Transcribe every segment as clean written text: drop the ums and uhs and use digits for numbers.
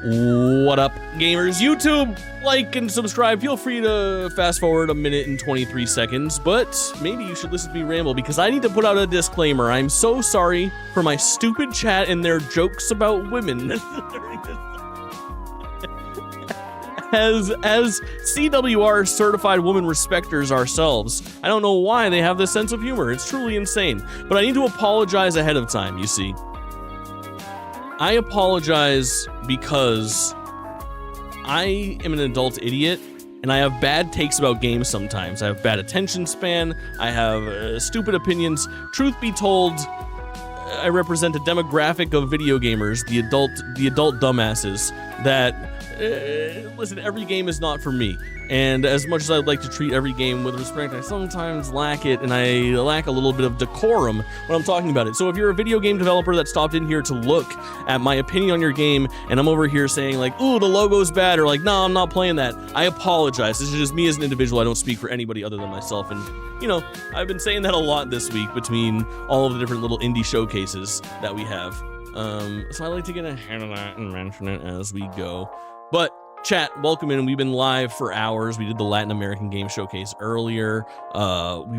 What up, gamers? YouTube, like and subscribe. Feel free to fast forward 1 minute and 23 seconds, but maybe you should listen to me ramble because I need to put out a disclaimer. I'm so sorry for my stupid chat and their jokes about women. As CWR certified woman respecters ourselves, I don't know why they have this sense of humor. It's truly insane. But I need to apologize ahead of time, you see. I apologize because I am an adult idiot and I have bad takes about games sometimes. I have bad attention span. I have stupid opinions. Truth be told, I represent a demographic of video gamers, the adult dumbasses that listen, every game is not for me. And as much as I'd like to treat every game with respect, I sometimes lack it, and I lack a little bit of decorum when I'm talking about it. So if you're a video game developer that stopped in here to look at my opinion on your game, and I'm over here saying like, ooh, the logo's bad, or like, no, I'm not playing that, I apologize. This is just me as an individual. I don't speak for anybody other than myself. And, you know, I've been saying that a lot this week between all of the different little indie showcases that we have. So I like to get ahead of that and mention it as we go. But chat, welcome in. We've been live for hours. We did the Latin American Game Showcase earlier. We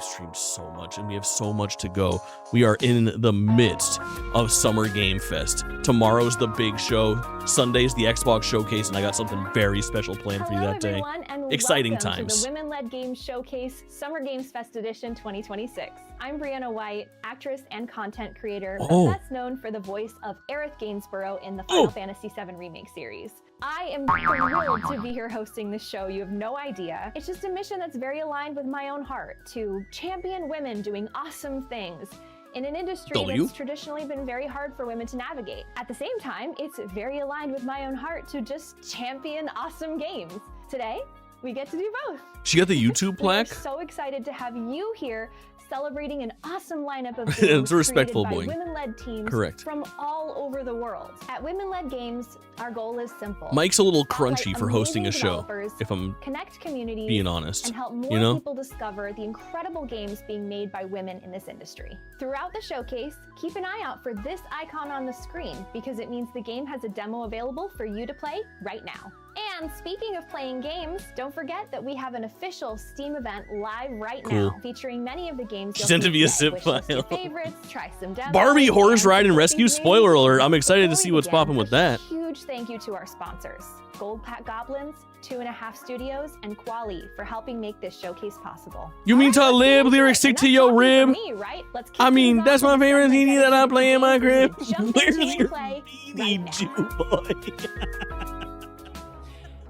streamed so much, and we have so much to go. We are in the midst of Summer Game Fest. Tomorrow's the big show. Sunday's the Xbox Showcase, and I got something very special planned for you that day. Exciting times. To the Women-Led Games Showcase Summer Games Fest Edition 2026. I'm Brianna White, actress and content creator, best known for the voice of Aerith Gainsborough in the Final Fantasy VII Remake series. I am thrilled to be here hosting this show. You have no idea. It's just a mission that's very aligned with my own heart, to champion women doing awesome things in an industry that's traditionally been very hard for women to navigate. At the same time, it's very aligned with my own heart to just champion awesome games. Today, we get to do both. She got the YouTube plaque? We're so excited to have you here celebrating an awesome lineup of games it's a respectful created by boy. women-led teams from all over the world. At Women-Led Games, our goal is simple. Mike's a little crunchy for hosting a show, if I'm connect communities, being honest. And help more people discover the incredible games being made by women in this industry. Throughout the showcase, keep an eye out for this icon on the screen because it means the game has a demo available for you to play right now. And speaking of playing games, don't forget that we have an official Steam event live right now, featuring many of the games She sent to be a zip file. Favorites, try some demos, Barbie Horse Ride and Rescue, spoiler alert. I'm excited to see what's popping with that. Huge thank you to our sponsors, Gold Pack Goblins, 2.5 Studios, and Quali for helping make this showcase possible. You mean to live lyrics stick to your rib? I mean, that's my favorite CD that I play in my crib. Where's your BD Jew boy?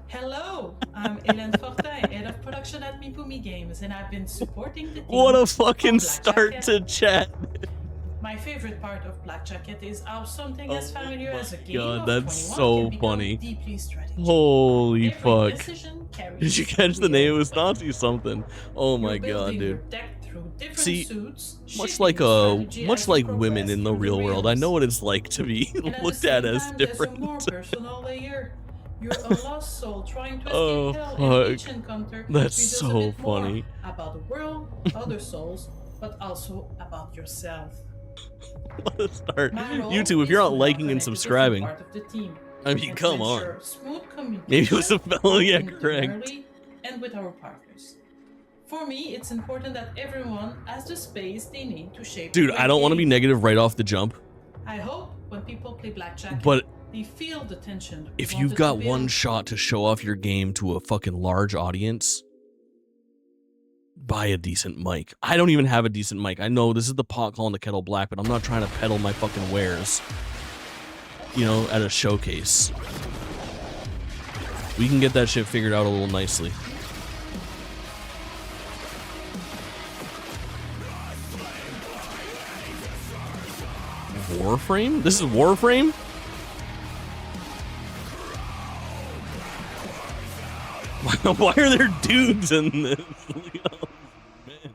Hello, I'm Hélène Fortin, head of production at Mipumi Games, and I've been supporting the team. What a fucking start to chat. My favorite part of Black Jacket is how something as familiar as a game God, of that's 21 so can funny. Deeply strategic. Holy Every fuck. decision carries Did you catch the name? It was Nazi something. Oh my god, dude. See, much like women in the real world, I know what it's like to be looked at as different. You're a lost soul trying to escape hell in each encounter. That's so funny. About the world, other souls, but also about yourself. What a start. YouTube, if you're not liking and subscribing, I mean, come on. Maybe it was a fellow, yeah, correct. And with our partners. For me, it's important that everyone has the space they need to shape. Dude, I don't want to be negative right off the jump. I hope when people play Blackjack, but they feel the tension. If you've got one shot to show off your game to a fucking large audience, buy a decent mic. I don't even have a decent mic. I know this is the pot calling the kettle black, but I'm not trying to peddle my fucking wares, you know, at a showcase. We can get that shit figured out a little nicely. Warframe? This is Warframe? Why are there dudes in this? Oh, man.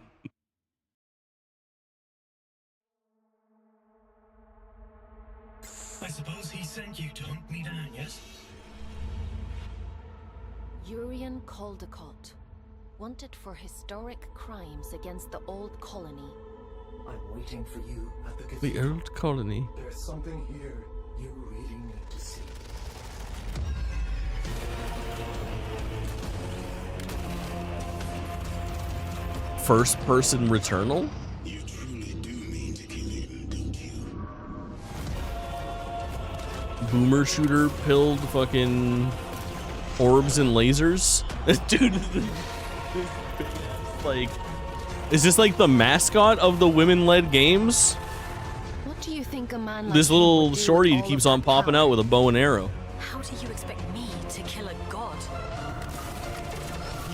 I suppose he sent you to hunt me down, yes? Urian Caldecott, wanted for historic crimes against the old colony. I'm waiting for you at the cathedral. The old colony. There's something here you really need to see. first-person Returnal? You truly do mean to kill him, don't you? Boomer shooter pilled fucking orbs and lasers? Dude, like, is this like the mascot of the women-led games? What do you think a man like This him would little do with shorty all keeps of on that popping power? out with a bow and arrow. How do you expect me to kill a god?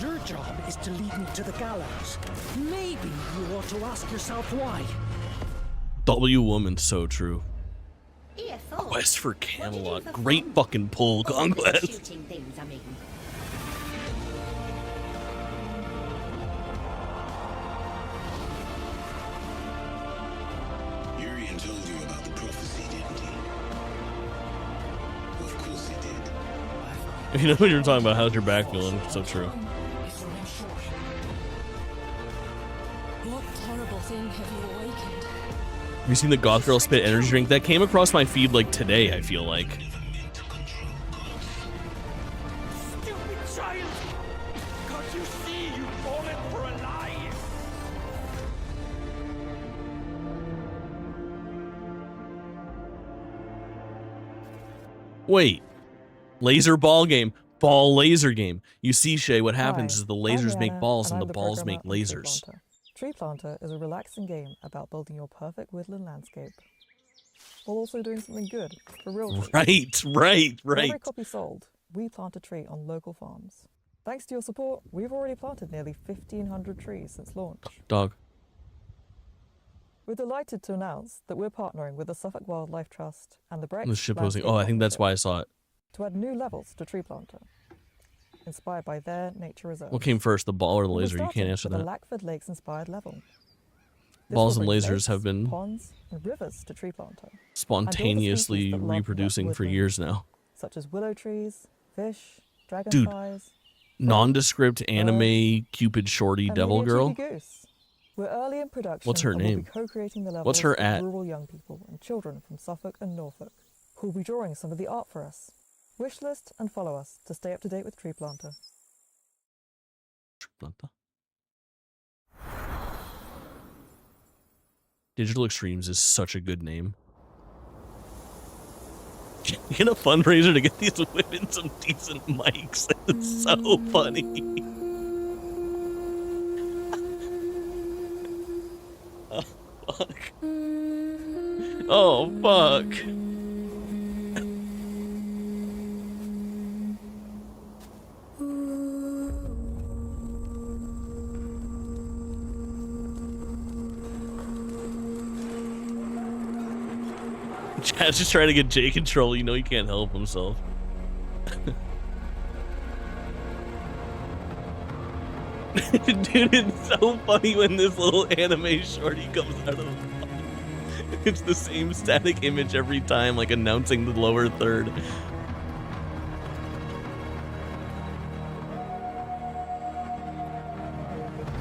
Your job is to lead me to the gallows. Maybe you ought to ask yourself why. W woman, so true. ESO. Quest for Camelot. Great fucking pull, Conquest. Shooting things, I mean. Urian told you about the prophecy, didn't he? Of course he did. If you know what you're talking about, how's your back feeling? So true. What horrible thing have you awakened? Have you seen the Goth Girl spit energy drink? That came across my feed like today, I feel like. Never meant to control gods. Stupid child! Can't you see you've fallen for a lie? Wait. Laser ball game. Ball laser game. You see, Shay, what happens is the lasers make balls and the balls make lasers. Treeplanter is a relaxing game about building your perfect woodland landscape, while also doing something good for real trees. Right. For every copy sold, we plant a tree on local farms. Thanks to your support, we've already planted nearly 1,500 trees since launch. Dog. We're delighted to announce that we're partnering with the Suffolk Wildlife Trust and the Brex The ship posting. Landscape Oh, I think that's why I Partnership saw it. to add new levels to Treeplanter, inspired by their nature reserve. What came first, the ball or the laser? You can't answer The that. Lackford Lakes inspired level. This Balls will and bring lasers lakes, have been ponds and rivers to Treeplanter, spontaneously that love reproducing for woodland. years now. such as willow trees, fish, dragonflies, Nondescript anime Cupid shorty and devil miniature girl. goose. We're early in production. What's her and we'll name? be co-creating the levels What's her with at? rural young people and children from Suffolk and Norfolk, who will be drawing some of the art for us. Wishlist and follow us to stay up to date with Treeplanter. Digital Extremes is such a good name. Get a fundraiser to get these women some decent mics. It's so funny. Oh, fuck. Oh, fuck. Chad's just trying to get J control. You know he can't help himself. Dude, it's so funny when this little anime shorty comes out of the bottom. It's the same static image every time, like announcing the lower third.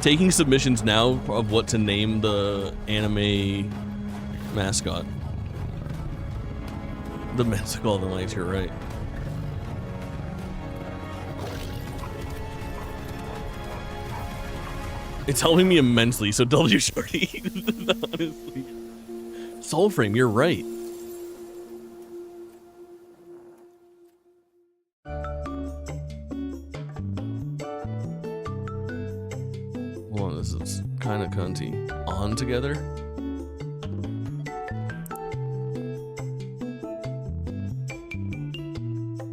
Taking submissions now of what to name the anime mascot. The Mexico, the lights, you're right. It's helping me immensely, so W shorty. Honestly. Soulframe, you're right. Hold on, this is kind of cunty. On together?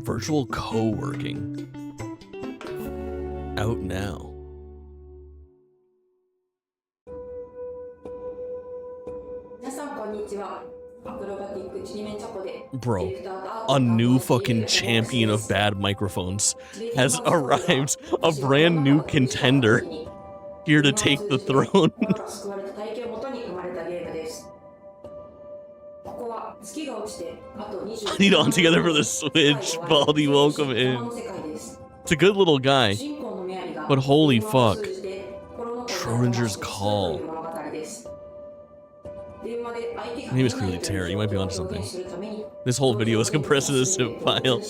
Virtual co-working. Out now. Bro, a new fucking champion of bad microphones has arrived. A brand new contender here to take the throne. I need on together for the Switch. Baldy, welcome in. It's a good little guy, but holy fuck. Schrödinger's Call. His name is clearly Terry. You might be onto something. This whole video is compressed in a zip file.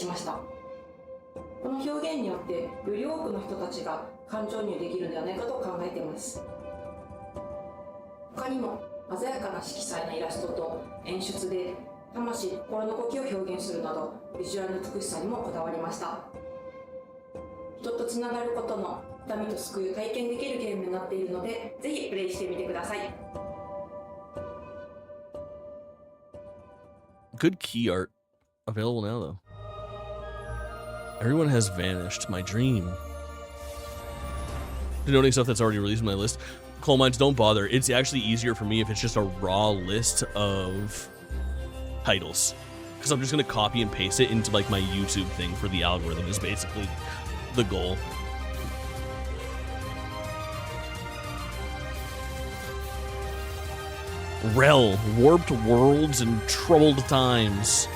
他にも鮮やかな色彩のイラストと演出で魂、心の動きを表現するなどビジュアルの美しさにもこだわりました。人とつながることの痛みと救いを体験できるゲームになっているので、ぜひプレイしてみてください。 Good key art. Available now, though. Everyone has vanished. My dream. Denoting stuff that's already released on my list. Coal mines, don't bother. It's actually easier for me if it's just a raw list of titles. Because I'm just going to copy and paste it into like my YouTube thing for the algorithm is basically the goal. Rhell, warped worlds and troubled times.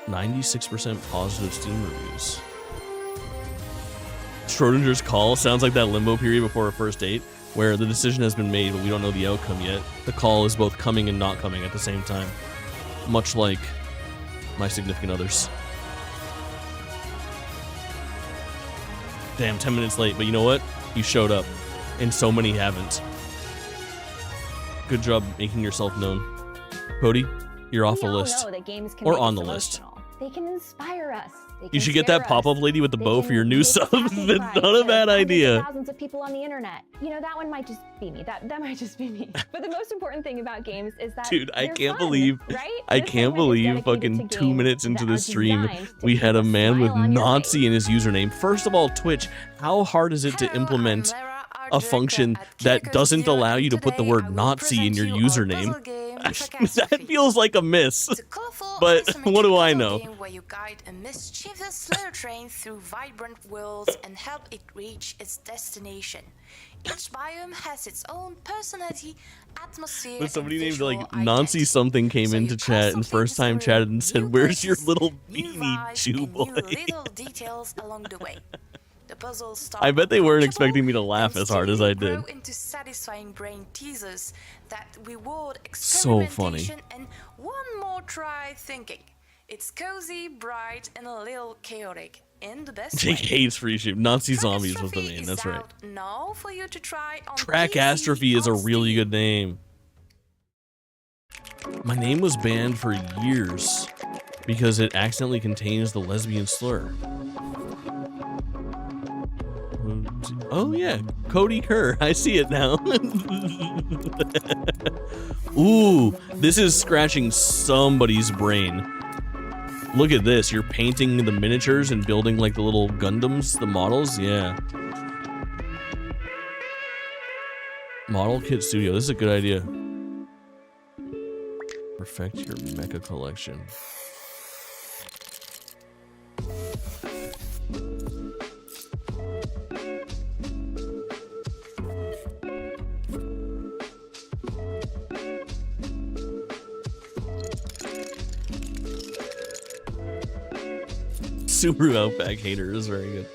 %96 positive Steam reviews. Schrödinger's Call sounds like that limbo period before a first date, where the decision has been made but we don't know the outcome yet. The call is both coming and not coming at the same time. Much like my significant others. Damn, 10 minutes late, but you know what? You showed up, and so many haven't. Good job making yourself known. Cody, you're off the list. Or on the list. They can inspire us. You should get that pop-up lady with the bow for your new sub. It's not a bad idea. Thousands of people on the internet. You know, that one might just be me. That might just be me. But the most important thing about games is that dude, I can't fun, believe right? I can't believe fucking 2 minutes into the stream we had a man with Nazi in his username. First of all, Twitch, how hard is it to implement a function that doesn't allow you to put the word Nazi in your username? That feels like a miss. But what do I know? Where you guide a mischievous little train through vibrant worlds and help it reach its destination. Each biome has its own personality, atmosphere. But somebody named like Nancy something came into chat and first time chatted and said, "Where's your little beanie, Jew boy?" Little details along the way. The puzzles start I bet they weren't expecting me to laugh as hard as I did. grow into satisfying brain teasers that reward So funny. experimentation and one more try thinking. It's cozy, bright, and a little chaotic in the best Jake way. hates free ship. Nazi zombies was the name. That's right. Now for you to try on Trackastrophe is a really good name. My name was banned for years because it accidentally contains the lesbian slur. Oh yeah, Cody Kerr. I see it now. Ooh, this is scratching somebody's brain. Look at this. You're painting the miniatures and building like the little Gundams, the models. Yeah. Model Kit Studio. This is a good idea. Perfect your mecha collection. Subaru Outback Hater is very good.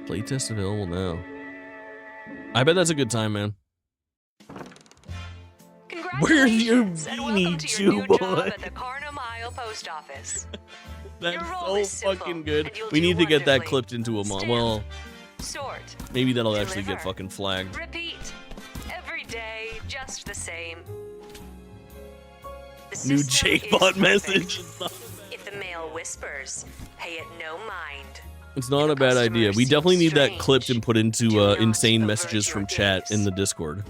Playtest available now. I bet that's a good time, man. Where's your beanie, Jew boy? At the Carna Mile Post Office. That's so fucking good. We need to get that clipped into a mod. Well, Sort. maybe that'll actually Deliver. get fucking flagged. Repeat. Every day, just the same. The New system Jake is bot perfect. message. If the mail whispers, pay it no mind. It's not a bad idea. We definitely need that clipped and put into insane messages from chat in the Discord.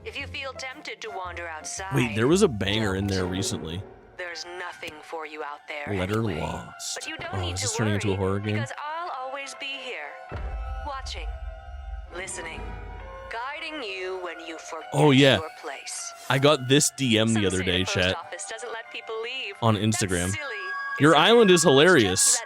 If you feel tempted to wander outside, Wait, there was a banger in there recently. there's nothing for you out there. Letter anyway. Lost. But you don't Oh, need is to this turning into a worry, horror game? Because I'll always be here, watching, listening, guiding you when you forget Oh, yeah. your place. I got this DM the other day, Post chat, office doesn't let people leave. on Instagram. Your island is hilarious.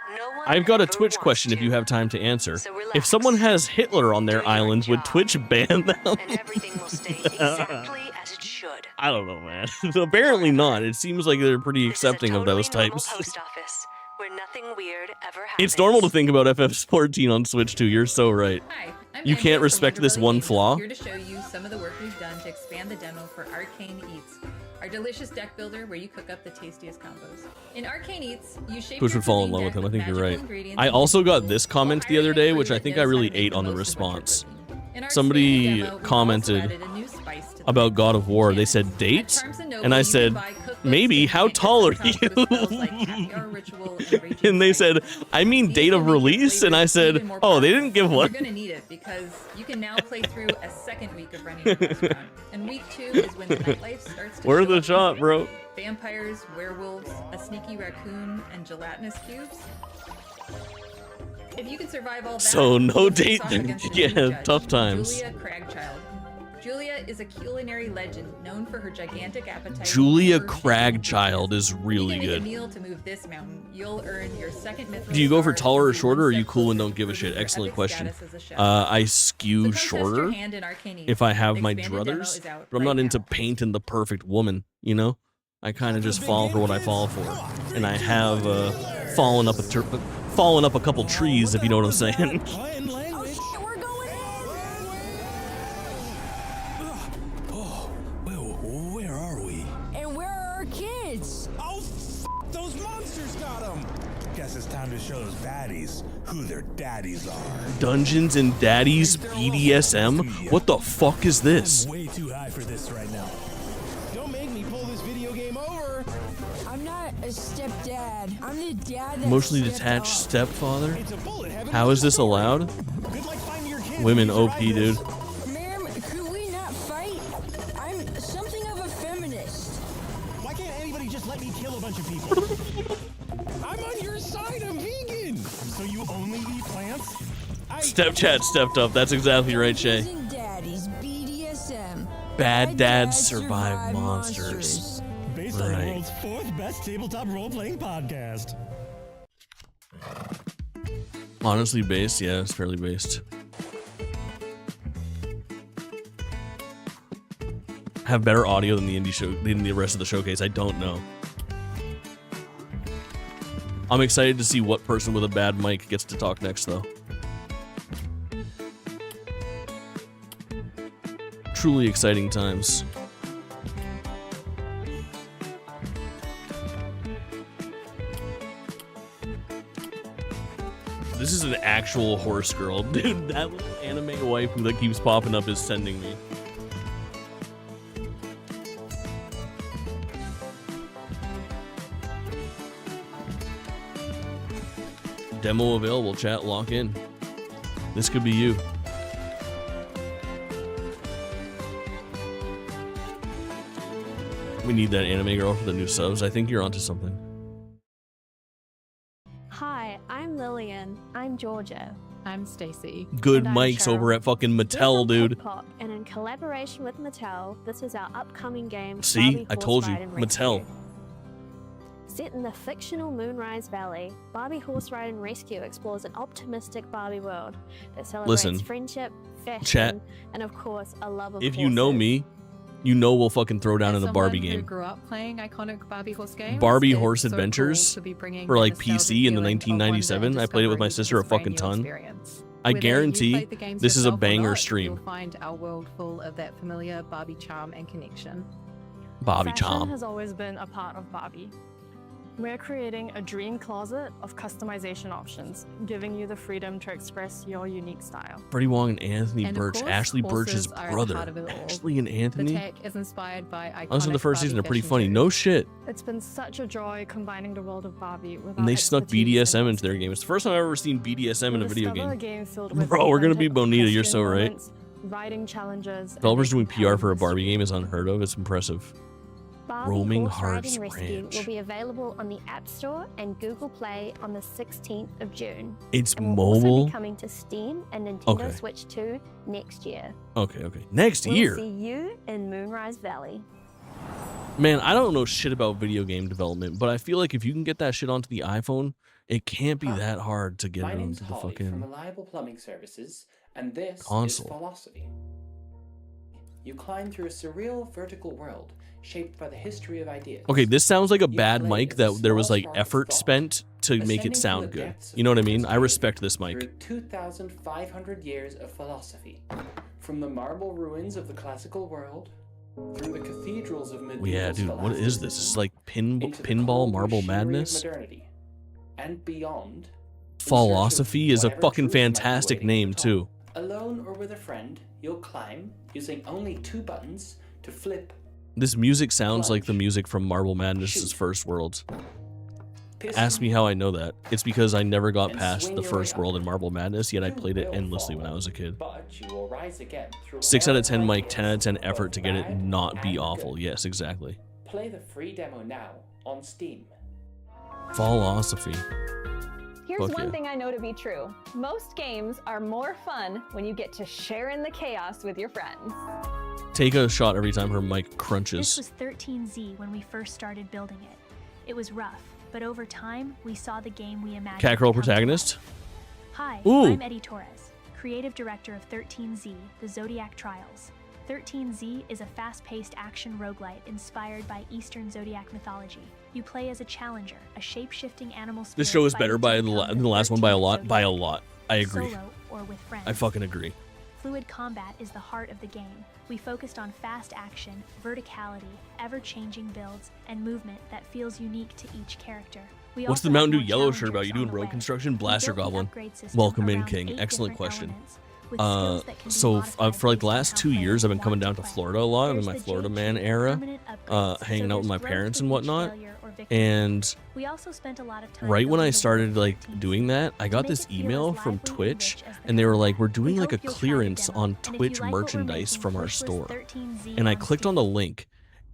I've got a Twitch question if you have time to answer. If someone has Hitler on their island, would Twitch ban them? And everything will stay exactly as it should. I don't know, man. Apparently not. It seems like they're pretty accepting of those Totally normal types. post office where nothing weird ever happens. It's normal to think about FF14 on Switch too. You're so right. Hi, You can't respect this one flaw? Here to show you some of the work we've done to expand the demo for Arcane Eats, our delicious deck builder where you cook up the tastiest combos. In Arcane Eats, you shape Push would fall in love with him. I think you're right. I also got this comment the other day, which I think I really ate on the response. Somebody commented about God of War. They said dates, and I said, maybe. How tall are you? And they said, I mean date of release, and I said, oh, they didn't give one. You're gonna need it because you can now play through a second week of running a restaurant, and week 2 is when the nightlife starts to Where's show the up. shot, bro? Vampires, werewolves, a sneaky raccoon, and gelatinous cubes. If you can survive all that, So no date talk then. against a Yeah, new judge, tough times. Julia Cragchild. Julia is a culinary legend known for her gigantic appetite. Julia Cragchild is really If you can good. make a meal to move this mountain, you'll earn your second Michelin Do you go for star taller or and be shorter, or are one you step cool and closer don't give a to shit? your Excellent epic question. status as a chef. I skew So come test your shorter hand in Arcane Eats. if I have The my expanded demo druthers, is out but I'm not right into now. painting the perfect woman, you know? I kind of just fall for what I fall for. And I have fallen up a couple trees, if you know what I'm saying. Where are we? And where are our kids? Oh, those monsters got them. Guess it's time to show those baddies who their daddies are. Dungeons and Daddies BDSM? What the fuck is this? I'm way too high for this right now. Don't make me pull this video game over. I'm not a stepdad. I'm the dad that Emotionally stepped detached up. stepfather? It's a bullet heaven. How is this allowed? Good luck finding your kids. Women when you OP, survive dude. this. Ma'am, could we not fight? I'm something of a feminist. Why can't anybody just let me kill a bunch of people? I'm on your side. I'm vegan. So you only eat plants? Stepchat stepped up. That's exactly right, Shay. Dungeons and Daddies, BDSM. Bad dads survive monsters. Based on the Right. world's 4th best tabletop role-playing podcast. Honestly based? Yeah, it's fairly based. Have better audio than the indie show than the rest of the showcase. I don't know. I'm excited to see what person with a bad mic gets to talk next, though. Truly exciting times. This is an actual horse girl. Dude, that little anime waifu that keeps popping up is sending me. Demo available, chat, lock in. This could be you. We need that anime girl for the new subs. I think you're onto something. Hi, I'm Lillian. I'm Georgia. I'm Stacy. Good And I'm mics Cheryl. over at fucking We're Mattel, from dude. Pop, and in collaboration with Mattel, this is our upcoming game. See? Barbie I Horse told you. Ride and Rescue. Mattel. Set in the fictional Moonrise Valley, Barbie Horse Ride and Rescue explores an optimistic Barbie world that celebrates Listen, friendship, fashion, chat. and of course, a love of If you know horses. me, you know we'll fucking throw down in a Someone Barbie who game. grew up playing iconic Barbie horse games. Barbie it's Horse so cool Adventures to be bringing for the like nostalgic PC in the feeling of wonder and 1997. I played it with my discovery sister a to this brand fucking new ton. experience. I Whether you guarantee played the games this is a yourself or banger not, stream. You'll find our world full of that familiar Barbie charm and connection. Bobby Fashion Chom. has always been a part of Barbie. We're creating a dream closet of customization options, giving you the freedom to express your unique style. Freddie Wong and Anthony And of Birch. course, Ashley horses Birch's are at the brother. heart of it all. Ashley and The Anthony? tech is inspired by iconic Honestly, the first Barbie season are pretty fashion funny. shows. No shit. It's been such a joy combining the world of Barbie with And our they snuck expertise BDSM into their game. It's the first time I've ever seen BDSM in a video Discover a game. game filled with Bro, we're gonna be authentic Bonita. You're so equestrian right. moments, riding challenges, and Developers a doing PR for a Barbie game is unheard of. It's impressive. Barbie Roaming Horse Ride Hearts and Rescue Ranch. will be available on the App Store and Google Play on the 16th of June. It's and will also mobile? be coming to Steam and Nintendo Okay. Switch 2 next year. Okay. Next We'll year. see you in Moonrise Valley. Man, I don't know shit about video game development, but I feel like if you can get that shit onto the iPhone, it can't be that hard to get My it name's onto the Holly from fucking Reliable Plumbing Services, and this console. is Fallosophy. You climb through a surreal vertical world shaped by the history of ideas. Okay, this sounds like a You bad play mic as a that there was small like spark of effort thought. spent to make it sound good. You know what I mean? I respect this mic. Through 2,500 years of philosophy, from the marble ruins of the classical world, through the cathedrals of medieval Yeah, dude, what is this? This is like into the pinball cold marble machinery of madness. modernity, and beyond. Fallosophy is a whatever fucking truth might be fantastic waiting at name the top. too. Alone or with a friend, you'll climb using only 2 buttons to flip. This music sounds like the music from Marble Madness's first world. Ask me how I know that. It's because I never got past the first world in Marble Madness, yet I played it endlessly when I was a kid. But you will rise again through 6 all out of 10 mic, hardship, 10 out of 10 effort to get it bad not be and awful. good. Yes, exactly. Play the free demo now on Steam. Fallosophy. Here's Fuck one yeah. thing I know to be true. Most games are more fun when you get to share in the chaos with your friends. Take a shot every time her mic This crunches. was 13Z when we first started building it. It was rough, but over time, we saw the game we imagined. Cat Girl come to protagonist. life. Hi, Ooh. I'm Eddie Torres, creative director of 13Z, the Zodiac Trials. 13Z is a fast-paced action roguelite inspired by Eastern Zodiac mythology. You play as a challenger, a shape-shifting animal spirit. This show is better fighting by to the last one by a lot. By a lot. I agree. Solo or with friends. I fucking agree. Fluid combat is the heart of the game. We focused on fast action, verticality, ever-changing builds, and movement that feels unique to each character. We What's also the have Mountain Dew more yellow shirt about? challengers You on doing the road way. construction? We Blaster built the Goblin. upgrade system Welcome in, around King. 8 Excellent different question. elements, with skills that can be So modified for like the based on last how 2 years, players I've been want coming to down to play. Florida a lot. I'm in There's my the Florida Jade man tree, era, permanent upgrades, hanging so out with my there's parents growth and with each whatnot. failure or victory. And We also spent a lot of time right when building I the started world like of 13Z. doing that, I got To this make it feel email as from lively and Twitch, rich as the and they were like, combat. "We're doing We like a hope you'll try the clearance demo. on And if you Twitch like what we're merchandise making, from our wish list store." 13Z And I on clicked on the link,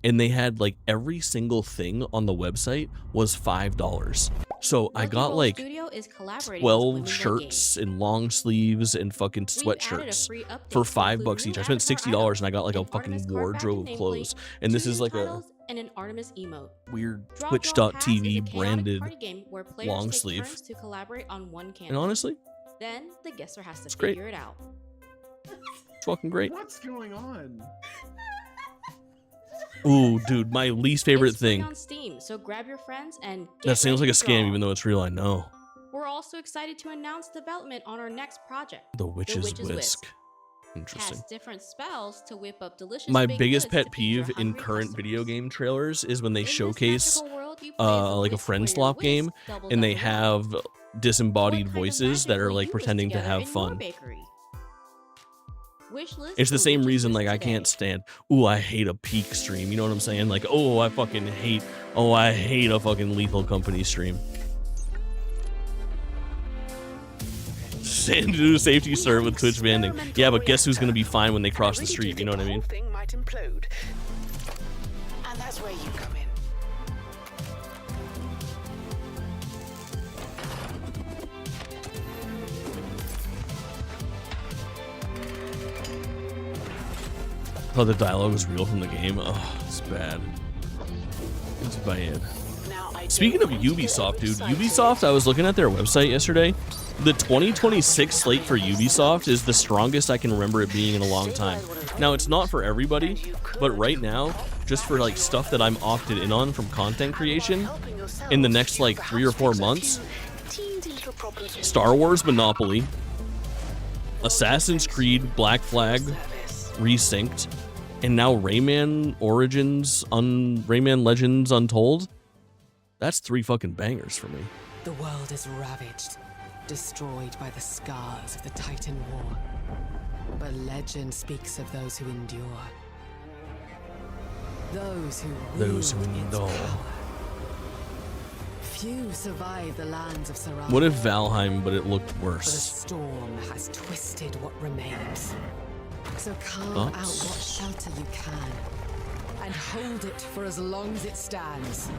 and they had like every single thing on the website was $5. So I got like Studio is collaborating with 12 Women Play shirts and long sleeves and fucking We've added a sweatshirts free update for to $5 include each. new I spent avatar $60 and I got like a items, an fucking Artemis card wardrobe back of and clothes. nameplate, And this 2 is new like a titles, and an Artemis emote. weird Draw Draw Pass is a Twitch.tv chaotic branded party game where players long take sleeve. turns to collaborate on one campaign. And honestly, then the guesser has to it's great. figure it out. It's fucking great. What's going on? Ooh, dude, my least favorite It's free thing. on Steam, so grab your friends and get That sounds ready like a to scam, draw. even though it's real, I know. We're also excited to announce development on our next project, The Witches Witches Whisk. Interesting. Cast different spells to whip up delicious My baked biggest goods pet to feed your peeve in hungry current video game trailers is when they showcase magical world, you play as a like a whisk friend where your swap whisk game, doubles and they up the have disembodied voices that are like whisk pretending to together have in your fun. bakery. Wish list It's the the same Witches reason Whisk like I today. can't stand, ooh, I hate a peak stream. You know what I'm saying? Like, oh, I fucking hate, oh, I hate a fucking Lethal Company stream. Stand to do safety serve with Twitch banding. Yeah, but guess who's gonna be fine when they cross the street? You know what I mean? Thing might implode. And that's where you come in. Oh, the dialogue is real from the game. Oh, it's bad. It's bad. Speaking of Ubisoft, dude, Ubisoft, I was looking at their website yesterday. The 2026 slate for Ubisoft is the strongest I can remember it being in a long time. Now, it's not for everybody, but right now, just for like stuff that I'm opted in on from content creation, in the next like 3 or 4 months, Star Wars Monopoly, Assassin's Creed Black Flag Resynced, and now Rayman Legends Untold. That's 3 fucking bangers for me. The world is ravaged, destroyed by the scars of the Titan War. But legend speaks of those who endure. Those who wield its endure. power. Few survive the lands of Saran. What if Valheim, but it looked For the worse? storm has twisted what remains. So carve Thoughts? out what shelter you can, and hold it for as long as it stands.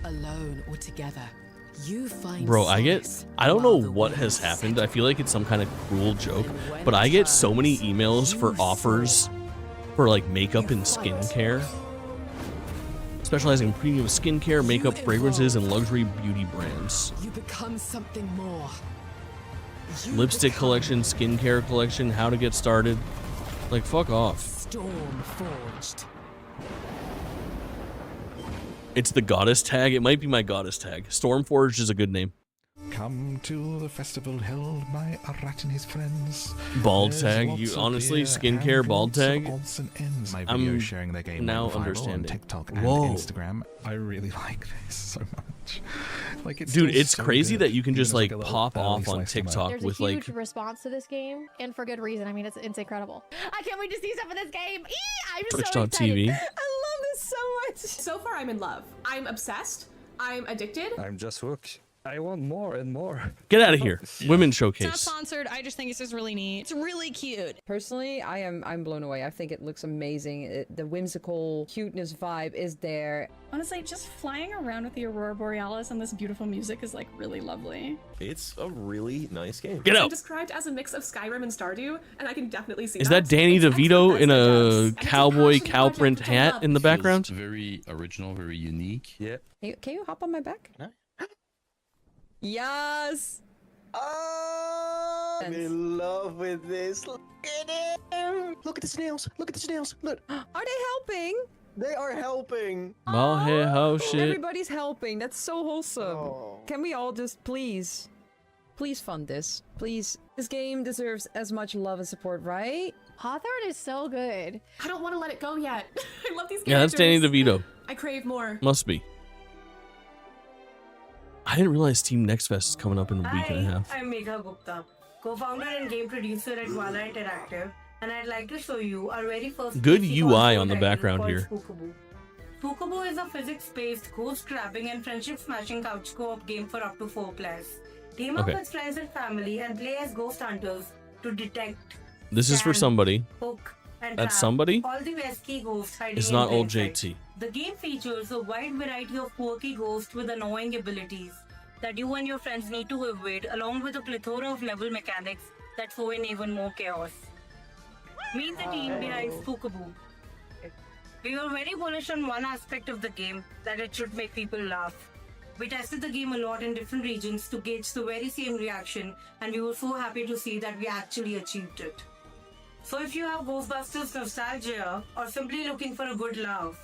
Alone or together, you find Bro, I don't know solace what has happened. I feel like it's some kind of cruel joke, but I get so many emails for offers for like makeup and skincare. Specializing in premium skincare, makeup, fragrances, and luxury beauty brands. You become something more. Lipstick collection, skincare collection, how to get started. Like, fuck off. Stormforged. It's the goddess tag. It might be my goddess tag. Stormforge is a good name. Come to the festival held by Arat and his friends. Bald There's tag. lots You of honestly, beer skincare and bald lots of tag. odds and ends. My I'm video sharing the game now went viral understanding. on TikTok and Whoa. Instagram. I really like this so much. Like it's Dude, still it's so crazy good. that you can Even just as, like a little pop early off on slice of TikTok There's with a huge like. response to this game, and for good reason. I mean, it's incredible. I can't wait to see some of this game. I'm so excited. Twitch.tv. I love this so much. So far, I'm in love. I'm obsessed. I'm addicted. I'm just hooked. I want more and more. Get out of here. Women It's not showcase. sponsored. I just think it's just really neat. It's really cute. Personally, I'm blown away. I think it looks amazing. The whimsical cuteness vibe is there. Honestly, just flying around with the Aurora Borealis and this beautiful music is like really lovely. It's a really nice game. Get I'm out. described as a mix of Skyrim and Stardew, and I can definitely see Is that Danny DeVito in a cowboy cow print hat in the background? Very original, very unique. Yeah. Can you hop on my back? No. Yes. I'm in love with this. Look at him. Look at the snails. Look at the snails. Look. Are they helping? They are helping. Oh, hey, ho, shit. Everybody's helping. That's so wholesome. Can we all just please fund this? Please. This game deserves as much love and support, right? Hawthorn is so good. I don't want to let it go yet. I love these characters. Yeah, that's Danny DeVito. I crave more. Must be. I didn't realize Team Next Fest is coming up in a week and a half. I'm Megha Gupta, co-founder and game producer at Vale Interactive, and I'd like to show you our very first Good PC UI console on the title background called here. Spook-a-Boo. Spook-a-Boo is a physics-based, ghost-trapping and friendship-smashing couch co-op game for up to 4 players. Team up Okay. with friends and family and play as ghost hunters to detect, This is for scan, somebody. hook, and That's trap somebody? all the pesky ghosts hiding It's in not plain old sight. JT. The game features a wide variety of quirky ghosts with annoying abilities that you and your friends need to evade, along with a plethora of level mechanics that throw in even more chaos. Meet the team behind Spook-a-Boo. We were very bullish on one aspect of the game, that it should make people laugh. We tested the game a lot in different regions to gauge the very same reaction, and we were so happy to see that we actually achieved it. So if you have Ghostbusters nostalgia, or simply looking for a good laugh,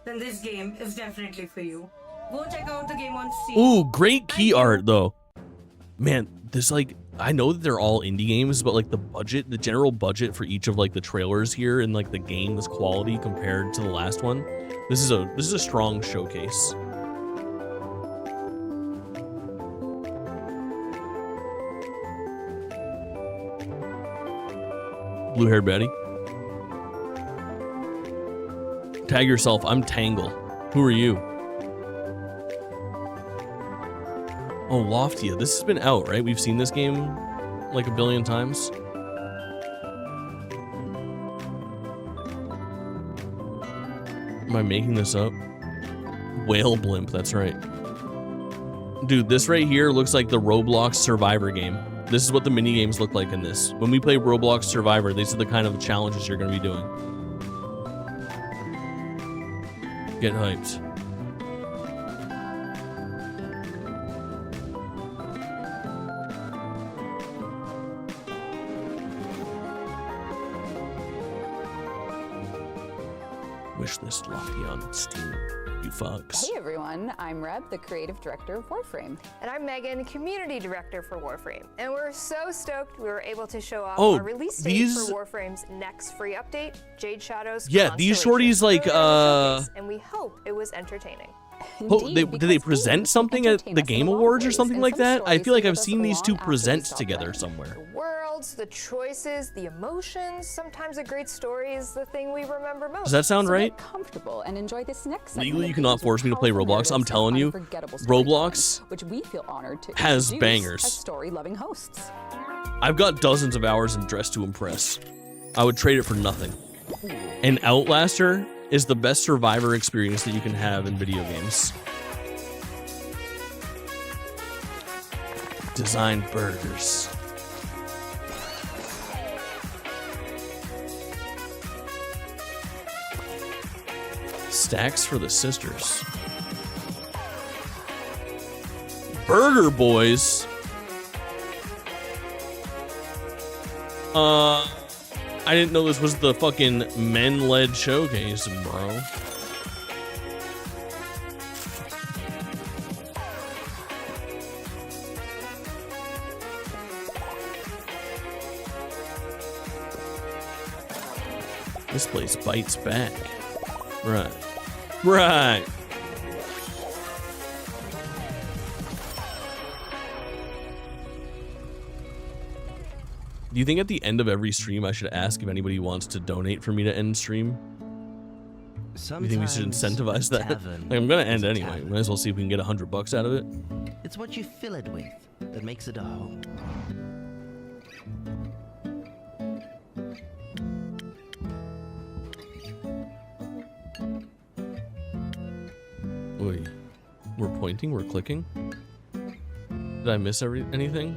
then this game is definitely for you. Go check out the game on Steam. Ooh, great key art though. Man, there's like, I know that they're all indie games, but like the budget, the general budget for each of like the trailers here and like the game's quality compared to the last one, this is a strong showcase. Blue-haired Betty. Tag yourself. I'm Tangle. Who are you? Oh, Loftia. This has been out, right? We've seen this game like a billion times. Am I making this up? Whale Blimp, that's right. Dude, this right here looks like the Roblox Survivor game. This is what the mini games look like in this. When we play Roblox Survivor, these are the kind of challenges you're going to be doing. Get hyped. Wishlist Loftia on Steam. You fucks. Hey everyone, I'm Reb, the creative director of Warframe. And I'm Megan, community director for Warframe. And we're so stoked we were able to show off Oh, our release date these- for Warframe's next free update, Jade Shadows. Yeah, these shorties like And we hope it was entertaining. did they present something at the Game Awards or something like that? I feel like I've seen these two present together somewhere. Worlds, the choices, the emotions. Sometimes a great story is the thing we remember most. Does that sound right? Get comfortable and enjoy this next segment Legally, you of cannot games with force me to play powerful Roblox. I'm narratives telling and you, unforgettable storytelling, Roblox which we feel honored to has introduce bangers. as story-loving hosts. I've got dozens of hours in Dress to Impress. I would trade it for nothing. And Outlaster is the best survivor experience that you can have in video games. Design burgers. Stacks for the sisters. Burger Boys. I didn't know this was the fucking men-led showcase, bro. This place bites back. Right. Right. Do you think at the end of every stream I should ask if anybody wants to donate for me to end stream? Do you think we should incentivize that? Like, I'm gonna end anyway. Might as well see if we can get $100 out of it. It's what you fill it with that makes it a home. Wait, we're pointing, we're clicking? Did I miss anything?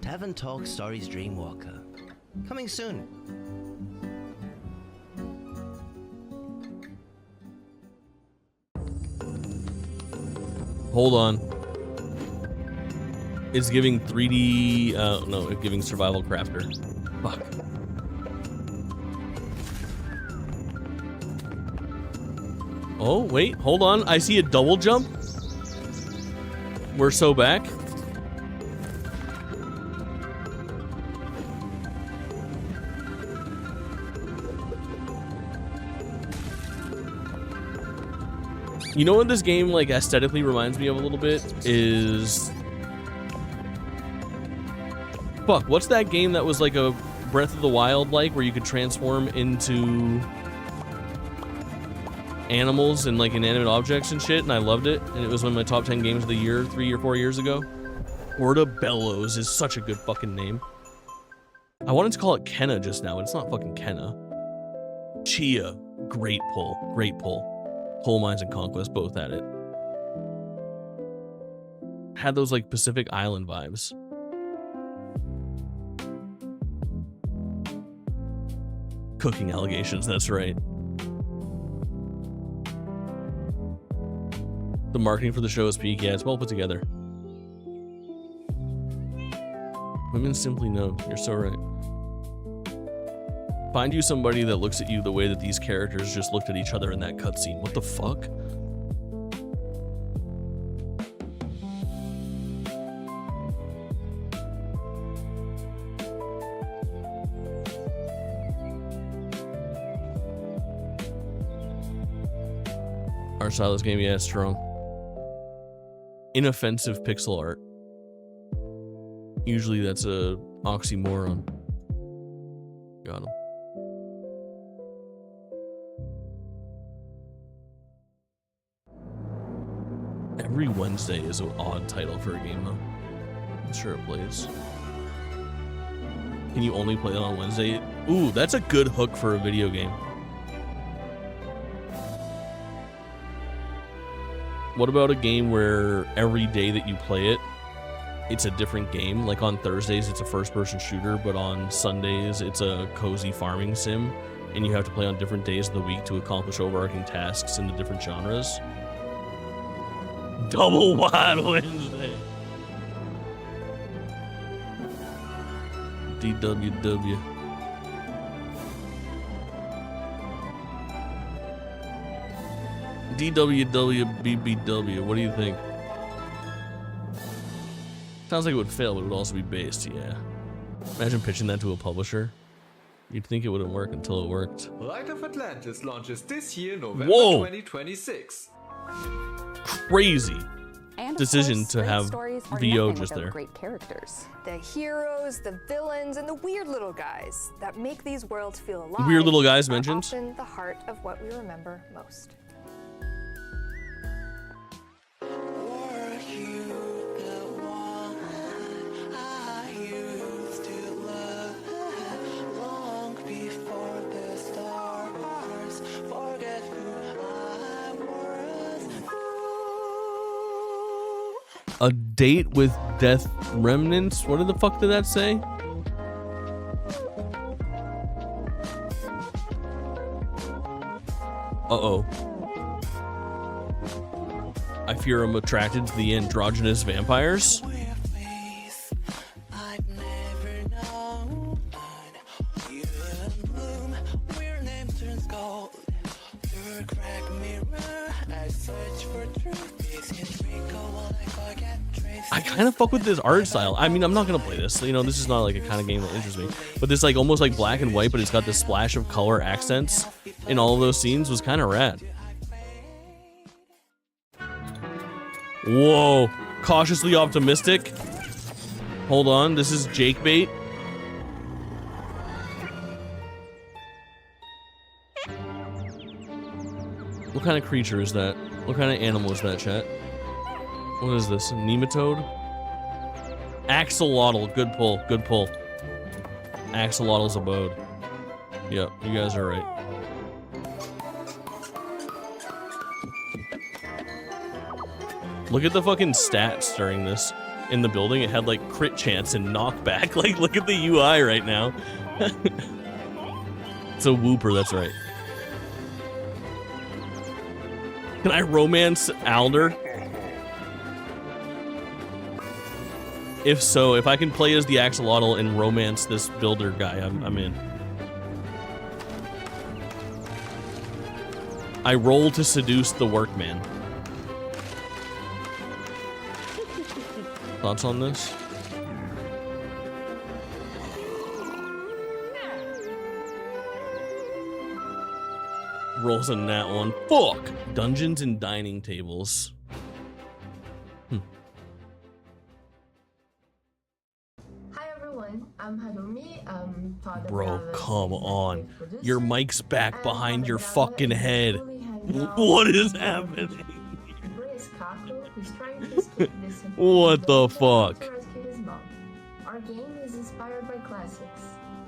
Tavern Talk Stories Dreamwalker. Coming soon. Hold on. It's giving 3D, no, it's giving Survival Crafter. Fuck. Oh, wait, hold on. I see a double jump. We're so back. You know what this game, like, aesthetically reminds me of a little bit is... Fuck, what's that game that was like a Breath of the Wild like, where you could transform into animals and like inanimate objects and shit, and I loved it, and it was one of my top 10 games of the year 3 or 4 years ago. Portabellows is such a good fucking name. I wanted to call it Kenna just now, but it's not fucking Kenna. Chia, great pull, great pull. Coal Mines and Conquest both at it. Had those like Pacific Island vibes. Cooking allegations, that's right. The marketing for the show is peak, yeah, it's well put together. Women simply know, you're so right. Find you somebody that looks at you the way that these characters just looked at each other in that cutscene. What the fuck? Art style this game, yeah, it's strong. Inoffensive pixel art. Usually that's a oxymoron. Got him. Every Wednesday is an odd title for a game, though. I'm sure it plays. Can you only play it on Wednesday? Ooh, that's a good hook for a video game. What about a game where every day that you play it, it's a different game? Like on Thursdays, it's a first-person shooter, but on Sundays, it's a cozy farming sim, and you have to play on different days of the week to accomplish overarching tasks in the different genres. Double Wide Wednesday. DWW. DWWBBW. What do you think? Sounds like it would fail, but it would also be based, yeah. Imagine pitching that to a publisher. You'd think it wouldn't work until it worked. Light of Atlantis launches this year, November 2026. Crazy and decision course, to have VO just there. Great characters. The heroes, the villains, and the weird little guys that make these worlds feel alive. Weird little guys are mentioned. Often the heart of what we remember most. A date with death remnants? What the fuck did that say? Uh-oh. I fear I'm attracted to the androgynous vampires. I kind of fuck with this art style. I mean, I'm not gonna play this. You know, this is not like a kind of game that interests me. But this like almost like black and white, but it's got this splash of color accents in all of those scenes was kind of rad. Whoa, cautiously optimistic. Hold on, this is Jake bait. What kind of creature is that? What kind of animal is that, chat? What is this? Nematode? Axolotl. Good pull. Good pull. Axolotl's abode. Yep, you guys are right. Look at the fucking stats during this. In the building, it had like crit chance and knockback. Like, look at the UI right now. It's a whooper, that's right. Can I romance Alder? If so, if I can play as the Axolotl and romance this builder guy, I'm in. I roll to seduce the workman. Thoughts on this? Rolls a nat one. Fuck! Dungeons and dining tables. Hi everyone, I'm Harumi. Toada Bro, Brava come on. producer. Your mic's back behind your fucking head. What What is happening? What the fuck? Our game is inspired by classics,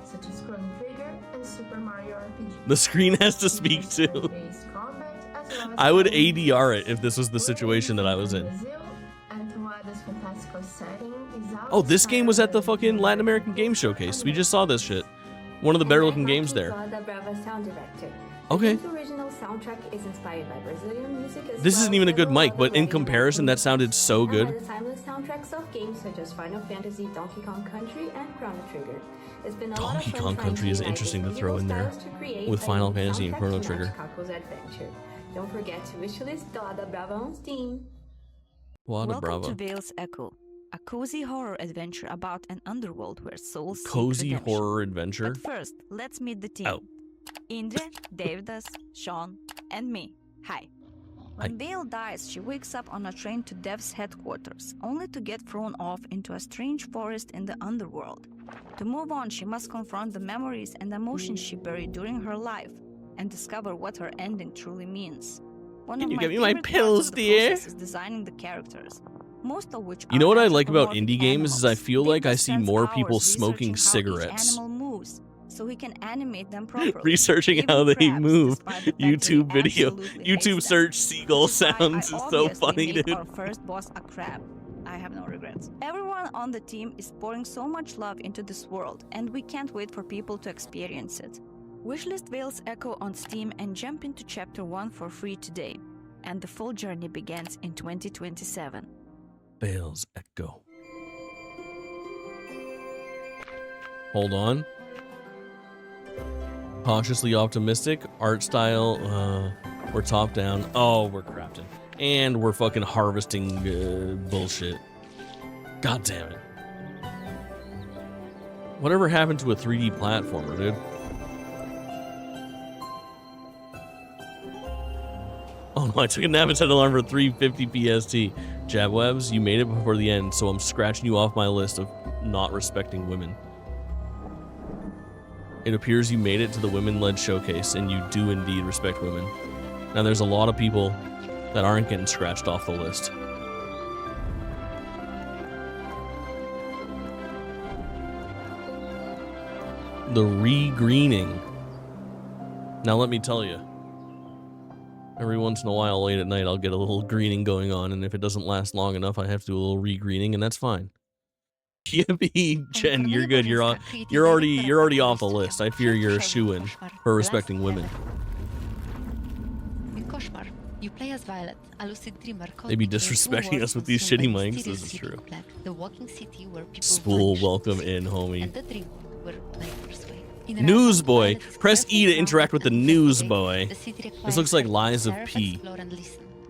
such as Chrono Trigger and Super Mario RPG. The screen has to speak too. I would ADR it if this was the situation that I was in. Oh, this game was at the fucking Latin American Game Showcase. We just saw this shit. One of the better looking games there. Toada Brava sound director. Okay. The original soundtrack is inspired by Brazilian music as This well isn't even a as good several mic, other but in Latin comparison, that sounded so and by good. the timeless soundtracks of games such as Final Fantasy, Donkey Kong Country, and Chrono Trigger. It's been a lot of Donkey fun Kong trying Country is unite interesting to these throw in there styles to create with a Final unique Fantasy and soundtrack Chrono to Trigger. match Kako's adventure. Don't forget to wishlist Toada Brava on Steam. Toada Welcome Brava. to Vale's Echo, a cozy horror adventure about an underworld where souls seek Cozy redemption. horror adventure. But first, let's meet the team. Oh. Indra, Davidas, Sean, and me. Hi. When Vale dies, she wakes up on a train to Dev's headquarters, only to get thrown off into a strange forest in the underworld. To move on, she must confront the memories and emotions she buried during her life, and discover what her ending truly means. One Can of you my give me my favorite parts pills, of the dear? process is designing the characters, most of which You know what I are like about anthropomorphic indie games is I animals. feel like I David see spends more people hours smoking researching how each cigarettes. animal moves, so he can animate them properly. Researching Even how they crabs, move. despite the fact that YouTube he video. absolutely hates YouTube them. search seagull Which is why sounds is I so obviously funny, made dude. our first boss a crab. I have no regrets. Everyone on the team is pouring so much love into this world, and we can't wait for people to experience it. Wishlist Vale's Echo on Steam and jump into Chapter 1 for free today. And the full journey begins in 2027. Vale's Echo. Hold on. Cautiously optimistic. Art style. We're top down. Oh, we're crafting. And we're fucking harvesting bullshit. God damn it. Whatever happened to a 3D platformer, dude? Oh no, I took a nap and set an alarm for 3:50 PST. Jabwebs, you made it before the end, so I'm scratching you off my list of not respecting women. It appears you made it to the women-led showcase, and you do indeed respect women. Now there's a lot of people that aren't getting scratched off the list. The Regreening. Now let me tell you. Every once in a while, late at night, I'll get a little greening going on, and if it doesn't last long enough, I have to do a little regreening, and that's fine. Yippee, Jen, you're good. You're already off the list. I fear you're a shoo-in for respecting women. In Koshmar, you play as Violet, a lucid dreamer. They be disrespecting us with these shitty mics. This is true. The walking city where people Spool, vanish, welcome in, homie. and the dream where players wait. Newsboy. Press E to interact with the newsboy. This looks like Lies of P.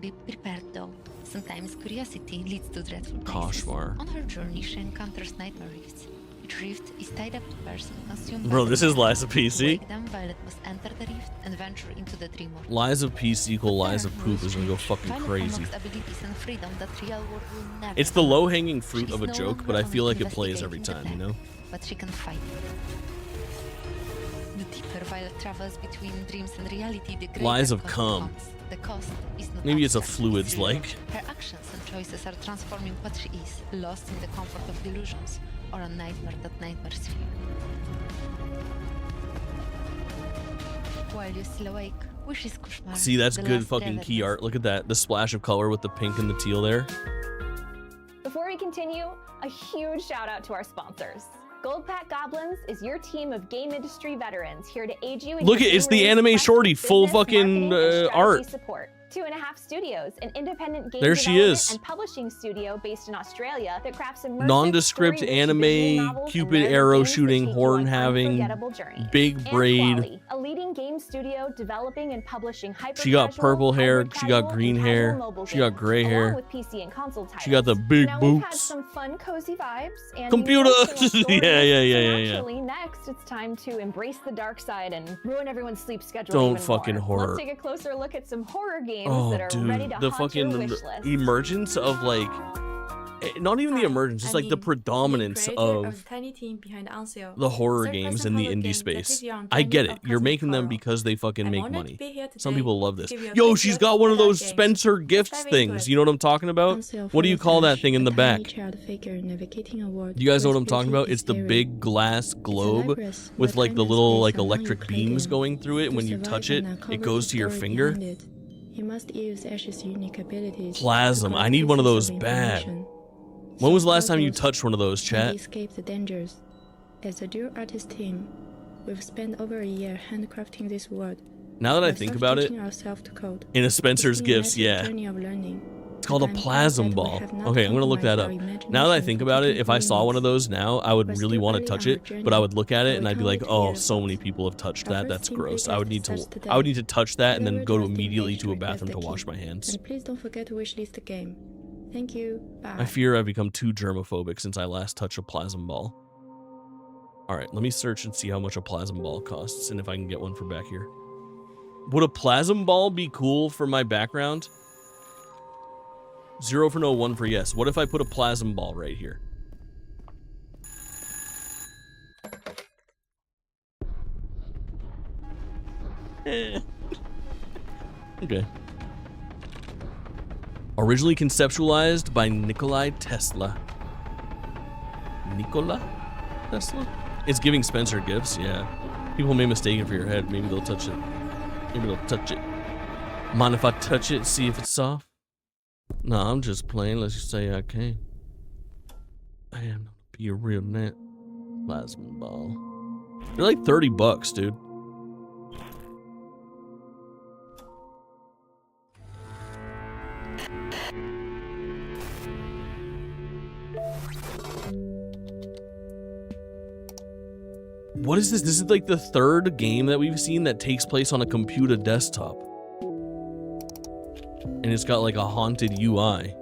Be prepared though. Some Sometimes curiosity leads to dreadful places. Koshmar. On her journey, she encounters nightmare rifts. Each rift is tied up to a person, consumed Bro, by this the is dark. Lies of PC. To wake them, Violet must enter the rift and venture into the Dreamwalker. Lies of PC equal Lies of Poop is gonna go fucking Violet crazy. unlocks abilities and freedom that real world will never It's the have. low-hanging fruit She of a is no joke, longer but I feel only like it plays every investigating time, the you know? black, but she can fight. The deeper Violet travels between dreams and reality, the greater Lies of cost cum. comes. The cost is not Maybe it's a abstract, fluids it's real. like. Her actions and choices are transforming what she is, lost in the comfort of delusions, or a nightmare that nightmares fear. While you're still awake, wishes Koshmar. See, that's the good last fucking revenant. key art. Look at that. The splash of color with the pink and the teal there. Before we continue, a huge shout out to our sponsors. Gold Pack Goblins is your team of game industry veterans here to aid you in Look your at it's the game-related anime quest, shorty, full business, fucking marketing, and strategy art. support. 2.5 Studios, an independent game There she development is. and publishing studio based in Australia that crafts immersive, Nondescript story-rich anime, visual novels and Cupid narrative arrow games that shooting, take you horn on having, unforgettable journey. big And braid. Quality, a leading game studio developing and publishing hyper She got purple hair, hybrid she got casual, green and hair, casual mobile she got games, gray along hair. with PC and console titles. She got the big now we've had boots. some fun, cozy vibes and Computer. emotional stories. Yeah. Naturally, next it's time to embrace the dark side and ruin everyone's sleep schedule. Don't even fucking more. horror. Let's take a closer look at some horror games Oh, that are dude, ready to the haunt fucking your wish list. emergence of like, not even the emergence, it's like the predominance of tiny team behind Unseal, the horror third-person games in the horror indie game that space. gives you an I get uncanny it. You're cosmic making them horror. because they fucking I'm make honored to money. be here Some today people love this. to give you a Yo, quick she's look got one of at our those game. Spencer Let's Gifts dive into things. it. You know what I'm talking about? Unseal What do you follows call that Ash, thing in a the back? tiny child figure navigating a world Do you guys know where what I'm talking beauty about? is It's the scary. big glass globe Labyrinth with where like the kindness little based like on how you electric play beams them. going through it. And To when you survive touch it, and uncover it goes the to your story finger. behind it, you must use Ash's unique abilities. to Plasm. I collect need one of pieces those of bad. information. When was the last Solve time you puzzles touched one of those, and chat? escape the dangers. As a dual artist team, we've spent over a year handcrafting this world. Now that I We've think about it, self-teaching ourselves to code. in a It's Spencer's been a Gifts, massive yeah. journey of learning. It's called a I'm glad plasm that we ball. have not Okay, I'm gonna look that up. compromised our Now that I imagination think for about it, taking if I saw one of those now, I would We're really still want to early touch on our it, but I would look at it journey, and I'd be but we like, can't wait to oh, hear so your many thoughts. people have touched Our that. first That's team gross. playtest I would need starts to today. I would need to touch that and then Whoever go to draws the immediately image to a request bathroom to the wash key. my hands. And please don't forget to wishlist the game. Thank you. Bye. I fear I've become too germophobic since I last touched a plasm ball. Alright, let me search and see how much a plasm ball costs and if I can get one for back here. Would a plasm ball be cool for my background? 0 for no, 1 for yes. What if I put a plasm ball right here? Okay. Originally conceptualized by Nikola Tesla. Nikola Tesla? It's giving Spencer gifts, yeah. People may mistake it for your head. Maybe they'll touch it. Maybe they'll touch it. Mind if I touch it, see if it's soft? No, I'm just playing. Let's just say I can. I am be a real net. Plasma ball. They're like $30, dude. What is this? This is like the third game that we've seen that takes place on a computer desktop. And it's got like a haunted UI.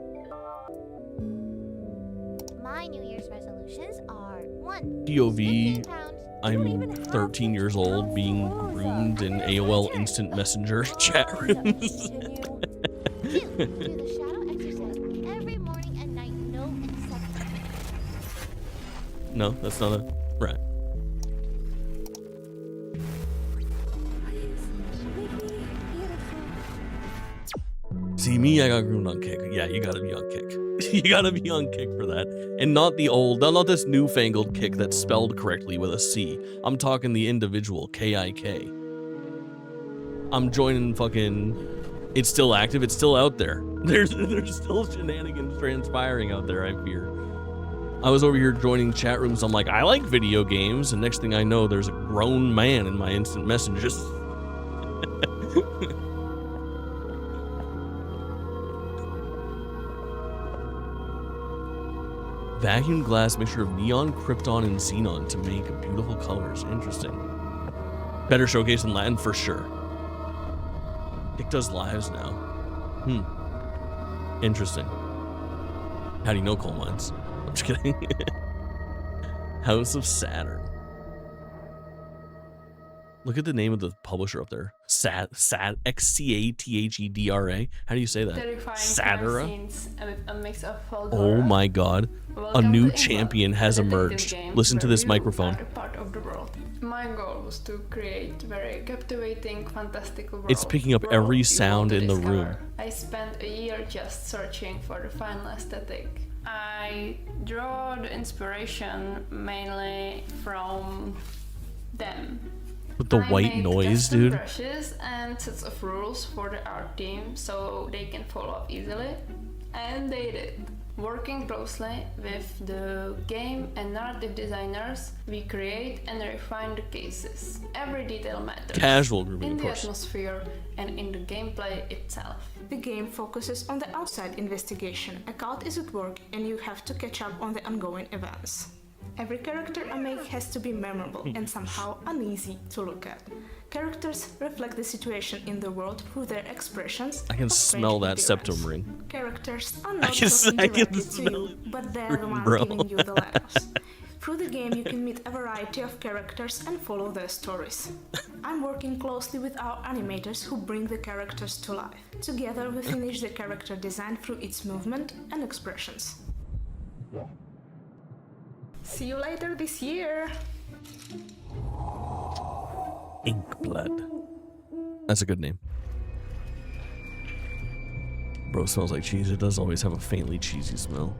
My New Year's resolutions are 1. POV, I'm 13 years old being groomed in AOL Instant Messenger chat rooms. 2. Do the shadow exercise every morning and night, no exception. No, that's not a... Right. See, me, I got groomed on Kick. Yeah, you gotta be on Kick. You gotta be on Kick for that. And not the old, not this newfangled Kick that's spelled correctly with a C. I'm talking the individual, K-I-K. I'm joining fucking... It's still active, it's still out there. There's still shenanigans transpiring out there, I fear. I was over here joining chat rooms, I'm like, I like video games, and next thing I know, there's a grown man in my instant messages. Vacuum glass mixture of neon, krypton, and xenon to make beautiful colors. Interesting. Better showcase in Latin for sure. It does lives now. Interesting. How do you know coal mines? I'm just kidding. House of Saturn. Look at the name of the publisher up there. X-C-A-T-H-E-D-R-A. How do you say that? Satira? Oh my god. A new champion has emerged. Listen to this microphone. Part of the world. My goal was to create very captivating, fantastical world. It's picking up every sound in the room. I spent a year just searching for the final aesthetic. I draw the inspiration mainly from them. With the white noise, dude. Brushes and sets of rules for the art team so they can follow up easily. And they did. Working closely with the game and narrative designers, we create and refine the cases. Every detail matters. Casual grooming, in of the course. atmosphere and in the gameplay itself. The game focuses on the outside investigation. A cult is at work and you have to catch up on the ongoing events. Every character I make has to be memorable and somehow uneasy to look at. Characters reflect the situation in the world through their expressions. I can smell that septum ring. Characters are not talking directly to you, but they're the ones giving you the letters. Through the game you can meet a variety of characters and follow their stories. I'm working closely with our animators who bring the characters to life. Together we finish the character design through its movement and expressions. See you later this year! Inkblood. That's a good name. Bro, smells like cheese. It does always have a faintly cheesy smell.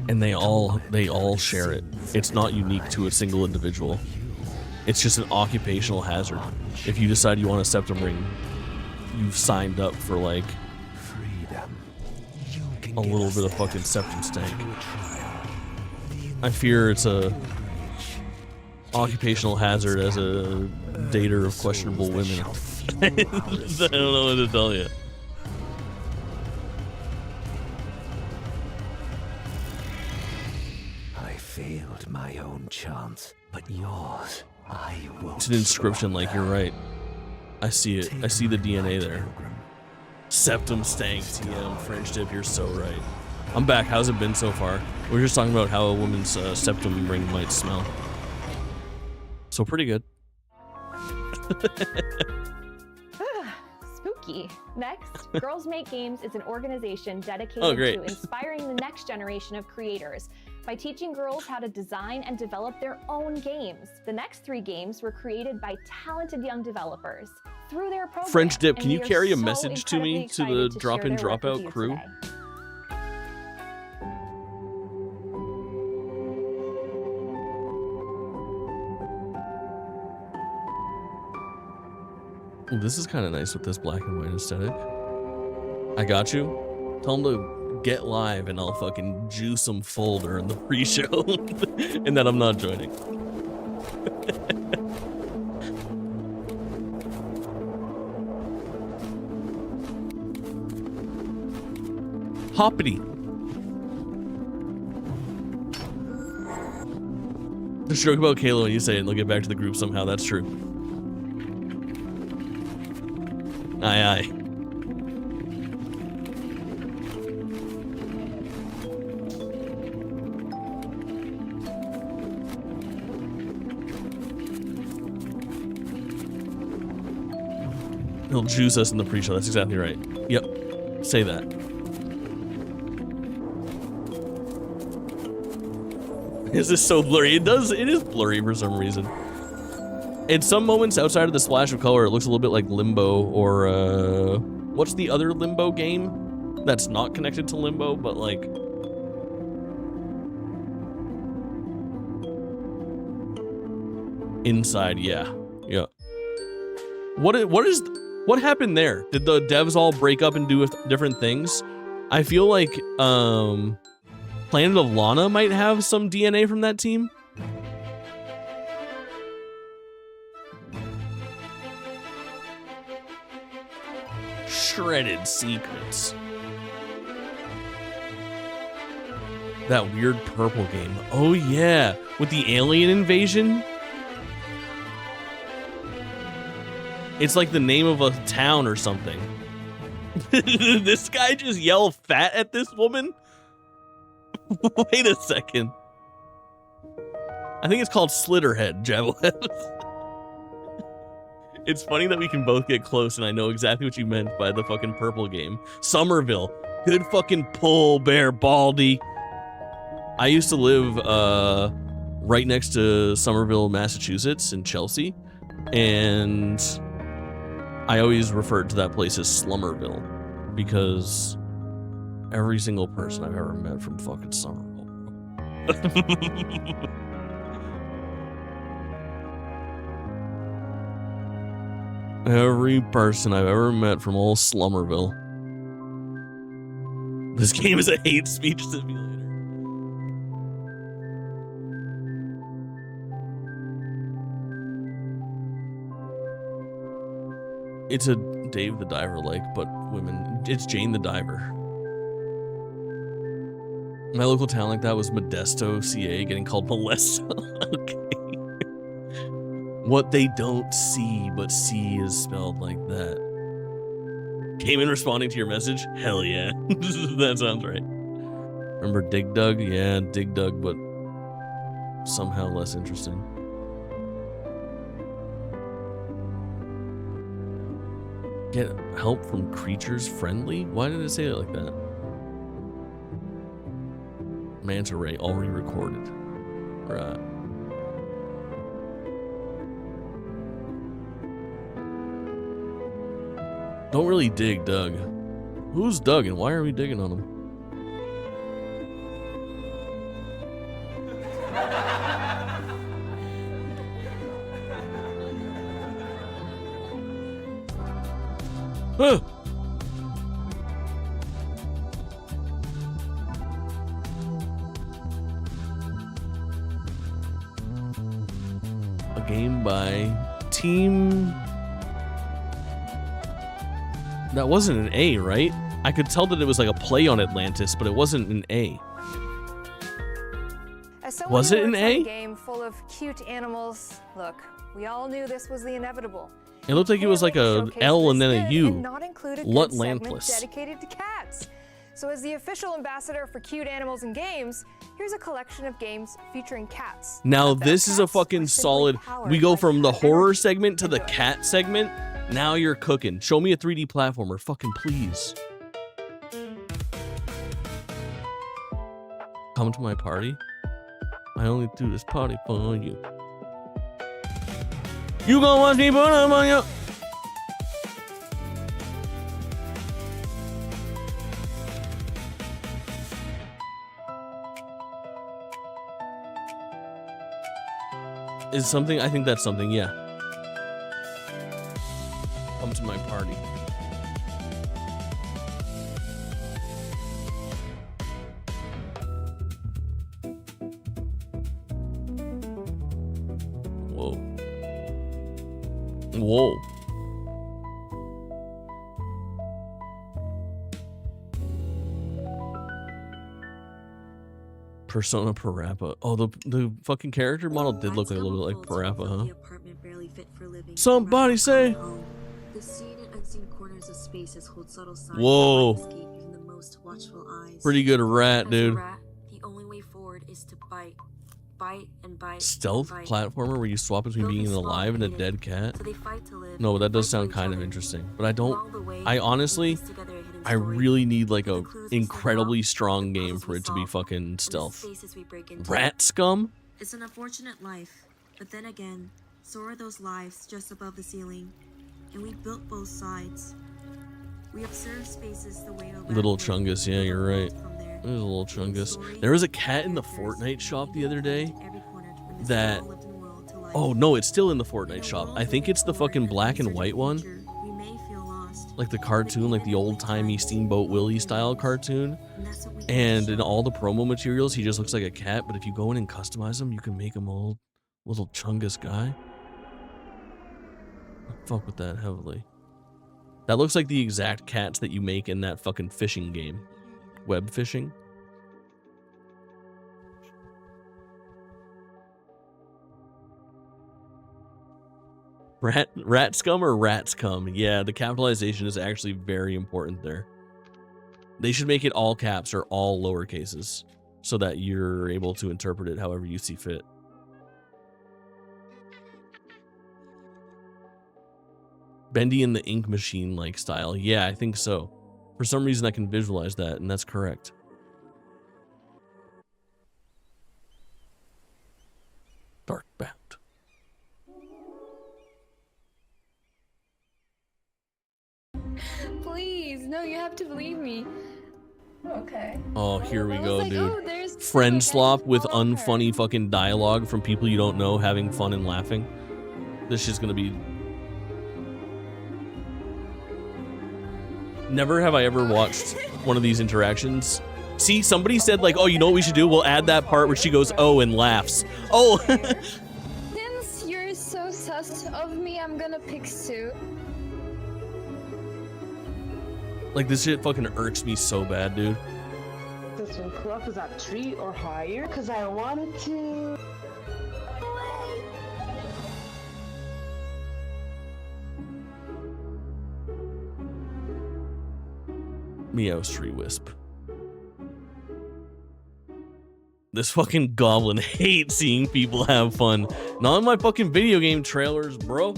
And they all share it. It's not unique to a single individual. It's just an occupational hazard. If you decide you want a septum ring, you've signed up for like a little bit of fucking septum stank. I fear it's a occupational hazard as a dater of questionable women. I don't know what to tell you. I failed my own chance, but yours, I won't. It's an inscription, like you're right. I see it. I see the DNA there. Septum stank, TM, French dip, you're so right. I'm back. How's it been so far? We were just talking about how a woman's septum ring might smell. So pretty good. Spooky. Next, Girls Make Games is an organization dedicated to inspiring the next generation of creators by teaching girls how to design and develop their own games. The next 3 games were created by talented young developers. Through their program, French dip, can you we are carry a so message to me to incredibly the excited drop in to share drop their work out with crew? you today. Ooh, this is kind of nice with this black and white aesthetic. I got you. Tell them to get live and I'll fucking juice them full during the pre-show. And that I'm not joining. Hoppity. Just joke about Kayla when you say it and they'll get back to the group somehow. That's true. Aye, aye. He'll juice us in the pre-show. That's exactly right. Yep. Say that. Is this so blurry? It is blurry for some reason. In some moments outside of the splash of color, it looks a little bit like Limbo or, what's the other Limbo game that's not connected to Limbo, but like... Inside, yeah. Yeah. What happened there? Did the devs all break up and do different things? I feel like, Planet of Lana might have some DNA from that team. Shredded secrets. That weird purple game. Oh yeah, with the alien invasion. It's like the name of a town or something. This guy just yelled fat at this woman? Wait a second. I think it's called Slitterhead, Javelhead. It's funny that we can both get close and I know exactly what you meant by the fucking purple game. Somerville. Good fucking pull, Bear Baldy. I used to live right next to Somerville, Massachusetts in Chelsea. And I always referred to that place as Slummerville because every single person I've ever met from fucking Somerville. Every person I've ever met from old Slummerville. This game is a hate speech simulator. It's a Dave the Diver like, but women. It's Jane the Diver. My local town like that was Modesto, CA, getting called Molesto. Okay. What they don't see, but see is spelled like that. Came in responding to your message? Hell yeah. That sounds right. Remember Dig Dug? Yeah, Dig Dug, but somehow less interesting. Get help from creatures friendly? Why did it say it like that? Manta Ray already recorded. Right. Don't really dig Doug. Who's Doug and why are we digging on him? Huh. A game by Team... That wasn't an A, right? I could tell that it was like a play on Atlantis, but it wasn't an A. Was it an A? A game full of cute animals. Look, we all knew this was the inevitable. It looked like it was like a L and then a U. Not included segment dedicated to cats. So as the official ambassador for cute animals and games, here's a collection of games featuring cats. Now this is a fucking solid. We go from the horror segment to the cat segment. Now you're cooking. Show me a 3D platformer, fucking please. Come to my party? I only do this party for you. You gonna watch me put up on you? Is something? I think that's something, yeah. Come to my party. Whoa. Whoa. Persona Parappa. Oh, the fucking character model did look like a little bit like Parappa, huh? Somebody say. The seen and unseen corners of spaces hold subtle signs. Whoa. That might escape even the most watchful eyes. Pretty good rat, dude. As a rat, the only way forward is to bite. Bite and bite. Stealth and bite. platformer where you swap between being alive and a dead cat? So they fight to live, No, that does sound kind of interesting. But I honestly, I really need like a incredibly strong game for it to be fucking stealth. Rat scum? It's an unfortunate life, but then again, so are those lives just above the ceiling. And we built both sides. We observe spaces the way a Little Chungus, yeah, you're right. There's a little Chungus. There was a cat in the Fortnite shop the other day that... Oh, no, it's still in the Fortnite shop. I think it's the fucking black and white one. Like the cartoon, like the old-timey Steamboat Willie style cartoon. And in all the promo materials, he just looks like a cat, but if you go in and customize him, you can make him a little Chungus guy. I fuck with that heavily. That looks like the exact cats that you make in that fucking fishing game. Web fishing. Rat scum or rat scum? Yeah, the capitalization is actually very important there. They should make it all caps or all lower cases so that you're able to interpret it however you see fit. Bendy in the ink machine like style. Yeah, I think so. For some reason I can visualize that, and that's correct. Darkbound. Please, no, you have to believe me. Okay. Oh, here we go, like, dude. oh, there's Friend slop with unfunny fucking dialogue from people you don't know having fun and laughing. This shit's gonna be... Never have I ever watched one of these interactions. See, somebody said like, oh, you know what we should do? We'll add that part where she goes, oh, and laughs. Oh! Since you're so sus of me, I'm gonna pick Sue. Like, this shit fucking irks me so bad, dude. This one clock is at 3 or higher because I wanted to. Meow's tree wisp. This fucking goblin hates seeing people have fun. Not in my fucking video game trailers, bro.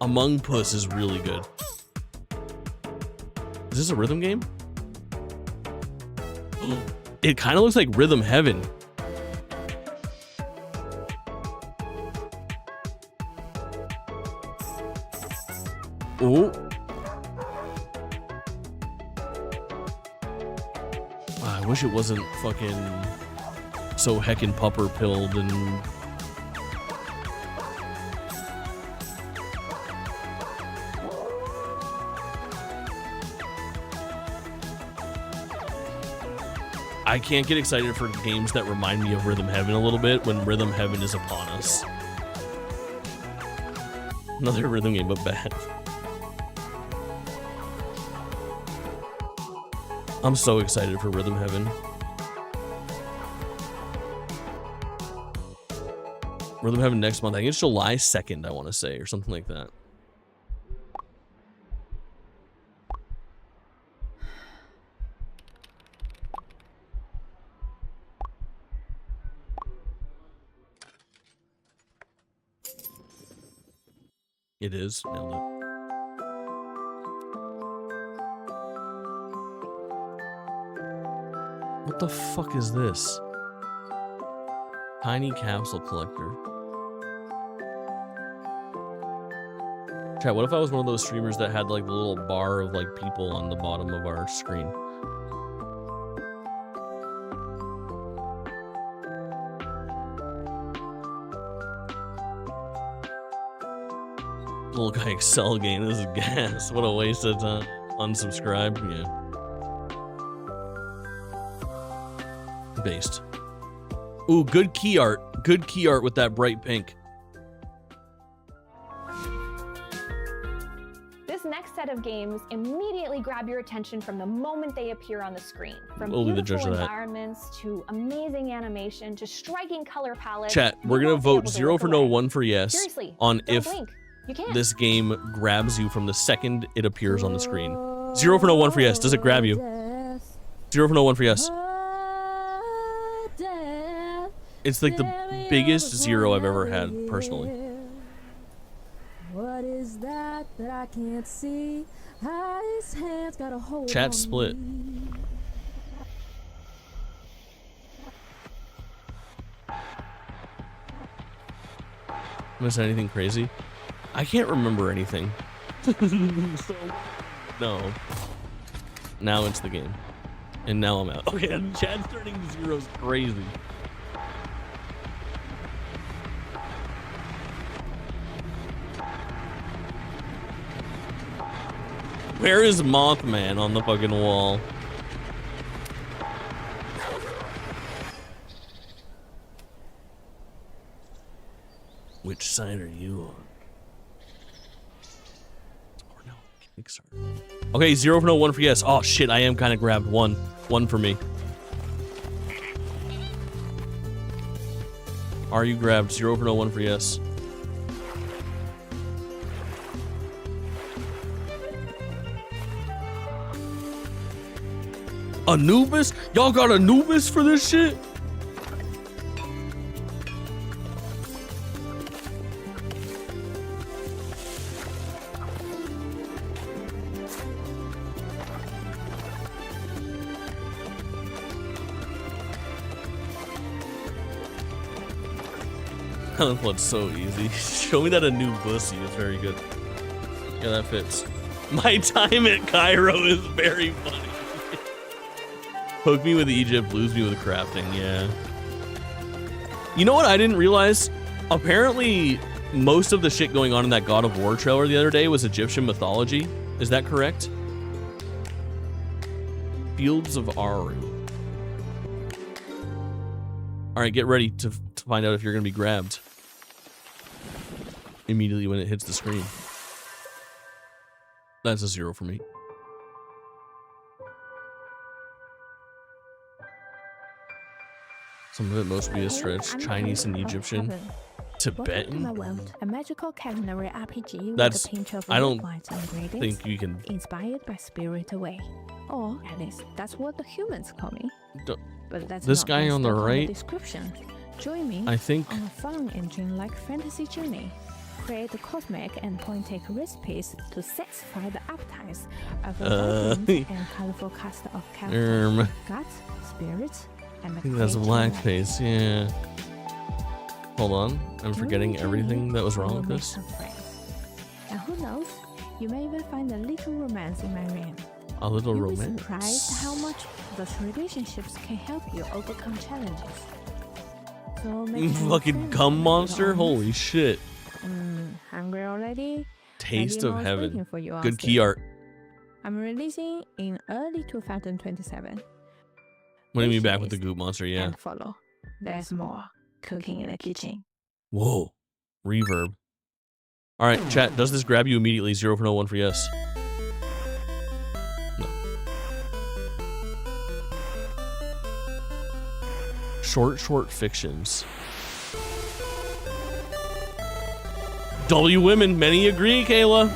Among Puss is really good. Is this a rhythm game? It kind of looks like Rhythm Heaven. Oh. I wish it wasn't fucking so heckin' pupper pilled and... I can't get excited for games that remind me of Rhythm Heaven a little bit when Rhythm Heaven is upon us. Another rhythm game, but bad. I'm so excited for Rhythm Heaven. Rhythm Heaven next month. I think it's July 2nd, I want to say, or something like that. It is. Nailed it. What the fuck is this? Tiny capsule collector. Chat, what if I was one of those streamers that had like the little bar of like people on the bottom of our screen? Little guy Excel game. This is gas. What a waste of time. Unsubscribe. Yeah. Based. Ooh, good key art. Good key art with that bright pink. This next set of games immediately grab your attention from the moment they appear on the screen. From We'll be the judge beautiful of that. environments to amazing animation to striking color palettes. Chat, we're gonna vote 0 for no, 1 for yes Seriously, on don't if blink. You can't. this game grabs you from the second it appears on the screen. 0 for no, 1 for yes. Does it grab you? 0 for no, 1 for yes. It's like the biggest 0 I've ever had, personally. What is that I can't see? His hands got a hold Chat on split. me. Miss anything crazy? I can't remember anything. No. Now it's the game. And now I'm out. Okay, Chad's turning to zeros crazy. Where is Mothman on the fucking wall? Which side are you on? Or no, Kickstarter. Okay, 0 for no, 1 for yes. Oh shit, I am kind of grabbed 1. 1 for me. Are you grabbed? 0 for no, 1 for yes. Anubis? Y'all got Anubis for this shit? That one's so easy. Show me that a new bussy is very good. Yeah, that fits. My time at Cairo is very funny. Poke me with Egypt, lose me with crafting, yeah. You know what I didn't realize? Apparently, most of the shit going on in that God of War trailer the other day was Egyptian mythology. Is that correct? Fields of Aru. Alright, get ready to find out if you're going to be grabbed. Immediately when it hits the screen. That's a 0 for me. Some of it mostly is stretch. Chinese and Egyptian. Tibetan? A magical culinary RPG That's, with a pinch of I don't ingredients think you can... inspired by Spirit Away. Or at least that's what the humans call me. But that's this not guy on the right, description. Join me I think... on a fun and dreamlike fantasy journey. Create a cosmic and poetic recipes to satisfy the appetites of a vibrant and colorful cast of characters, gods, spirits, and I think that's a blackface, yeah. Hold on, I'm forgetting everything that was wrong with this. And who knows, you may even find a little romance in my realm. A little You'll romance. be surprised how much those relationships can help you overcome challenges. So make Fucking cum monster? Holy shit. Hungry already? Taste of Heaven. For you Good key art. I'm releasing in early 2027. When are you back with the goop monster? Yeah. And follow. There's more cooking in the kitchen. Whoa. Reverb. Alright, chat. Does this grab you immediately? 0 for no, 1 for yes. No. Short fictions. W women, many agree, Kayla.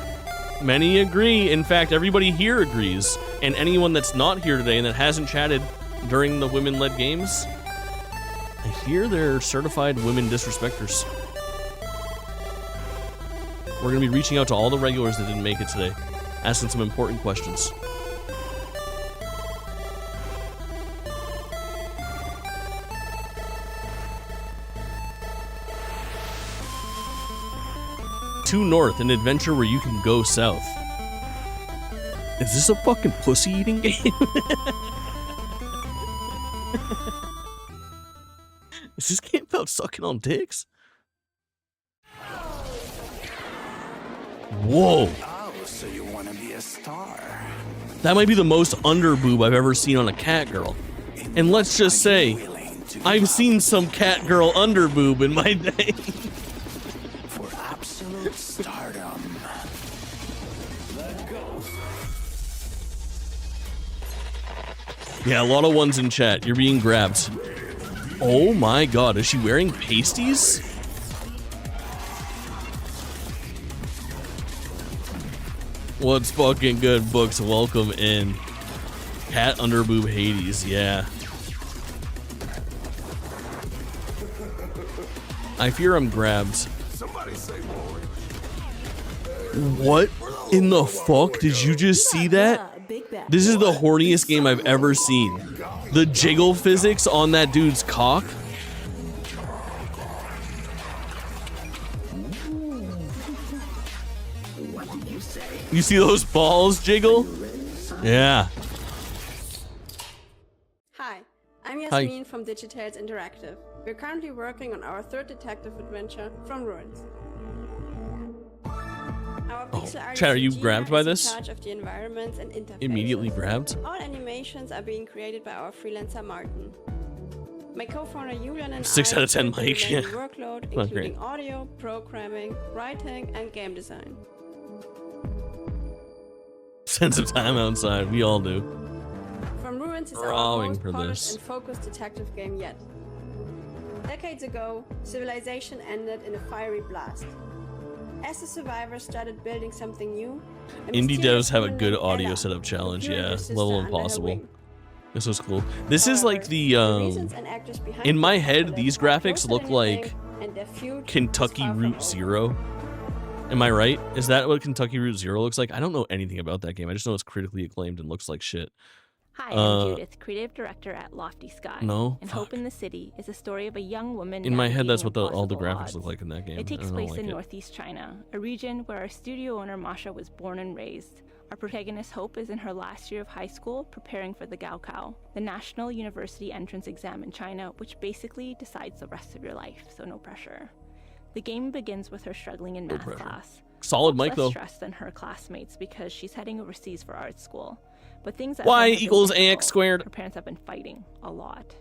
Many agree. In fact, everybody here agrees. And anyone that's not here today and that hasn't chatted during the women-led games, I hear they're certified women disrespecters. We're going to be reaching out to all the regulars that didn't make it today, asking some important questions. To North, an adventure where you can go south. Is this a fucking pussy eating game? Is this game about sucking on dicks? Whoa. Oh, so you want to be a star? That might be the most underboob I've ever seen on a cat girl. And let's just say, I've seen some cat girl underboob in my day. For absolute stardom. Let go. Yeah, a lot of ones in chat. You're being grabbed. Oh my god, is she wearing pasties? What's fucking good, books? Welcome in. Cat underboob Hades, yeah. I fear I'm grabbed. What in the fuck? Did you just see that? This is the horniest game I've ever seen. The jiggle physics on that dude's cock. You see those balls jiggle? Yeah. Hi, I'm Yasmin from Digitales Interactive. We're currently working on our third detective adventure, From Ruins. Chat, are you grabbed by this? In charge of the environments and interfaces. Immediately grabbed? All animations are being created by our freelancer Martin. My co-founder Julian and 6 out of 10 Mike, yeah. Workload, Not including great. audio, programming, writing, and game design. Spend some time outside. We all do. From Ruins is our Drawing most for polished this. and focused detective game yet. Decades ago, civilization ended in a fiery blast. As the survivors started building something new, a Indie mysterious devs have a woman good named audio Ella setup challenge, appeared with yeah. her sister Level under her impossible. wing. This was cool. This is like the reasons and actors behind in my this head, are these more graphics closer look than like anything, and their future is Kentucky far from Route over. Zero. Am I right? Is that what Kentucky Route Zero looks like? I don't know anything about that game. I just know it's critically acclaimed and looks like shit. Hi, I'm Judith, creative director at Lofty Sky. No, and Hope in the City is a story of a young woman. in my head, that's navigating what all the impossible graphics odds. look like in that game. It takes I don't place like in it. northeast China, a region where our studio owner Masha was born and raised. Our protagonist Hope is in her last year of high school, preparing for the Gaokao, the national university entrance exam in China, which basically decides the rest of your life. So no pressure. The game begins with her struggling in math class. Solid Hope's mic, less though. stressed than her classmates because she's heading overseas for art school. But things at Y home have been equals difficult. AX squared. Her parents have been fighting a lot.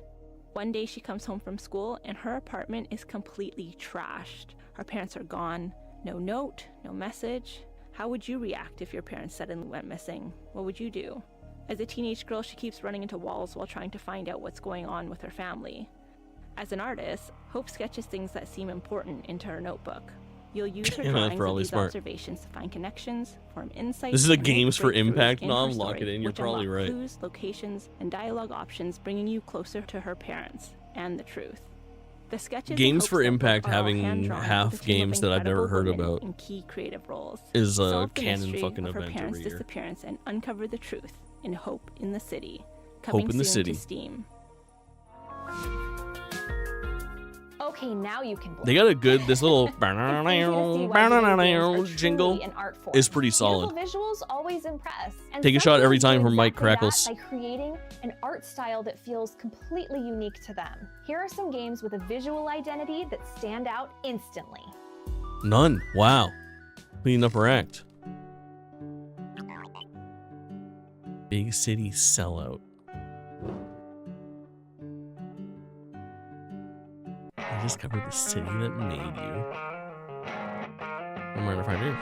One day she comes home from school and her apartment is completely trashed. Her parents are gone. No note, no message. How would you react if your parents suddenly went missing? What would you do? As a teenage girl, she keeps running into walls while trying to find out what's going on with her family. As an artist, Hope sketches things that seem important into her notebook. You'll use her Yeah, drawings probably of these smart. observations to find connections, form insights. This is a and make Games for breakthroughs Impact in her nom. Lock story, it in. You're which probably unlock right. Clues, locations, and dialogue options, bringing you closer to her parents and the truth. The sketches in Games Hope's for notebook Impact are all having hand-drawn half with a team of games that I've never heard incredible about women in key creative roles. is a Solve the canon mystery fucking of her event parents' every year. disappearance and uncover the truth in Hope in the City. Hope Coming in the soon City. to Steam. Okay, now you can. They got a good, this little jingle An art form. is pretty solid. Beautiful visuals always impress. And Take a some shot every people do time her mic exactly that crackles. by creating an art style that feels completely unique to them. Here are some games with a visual identity that stand out instantly. None. Wow. Clean up her act. Big city sellout. I discovered the city that made you. I'm right if I do.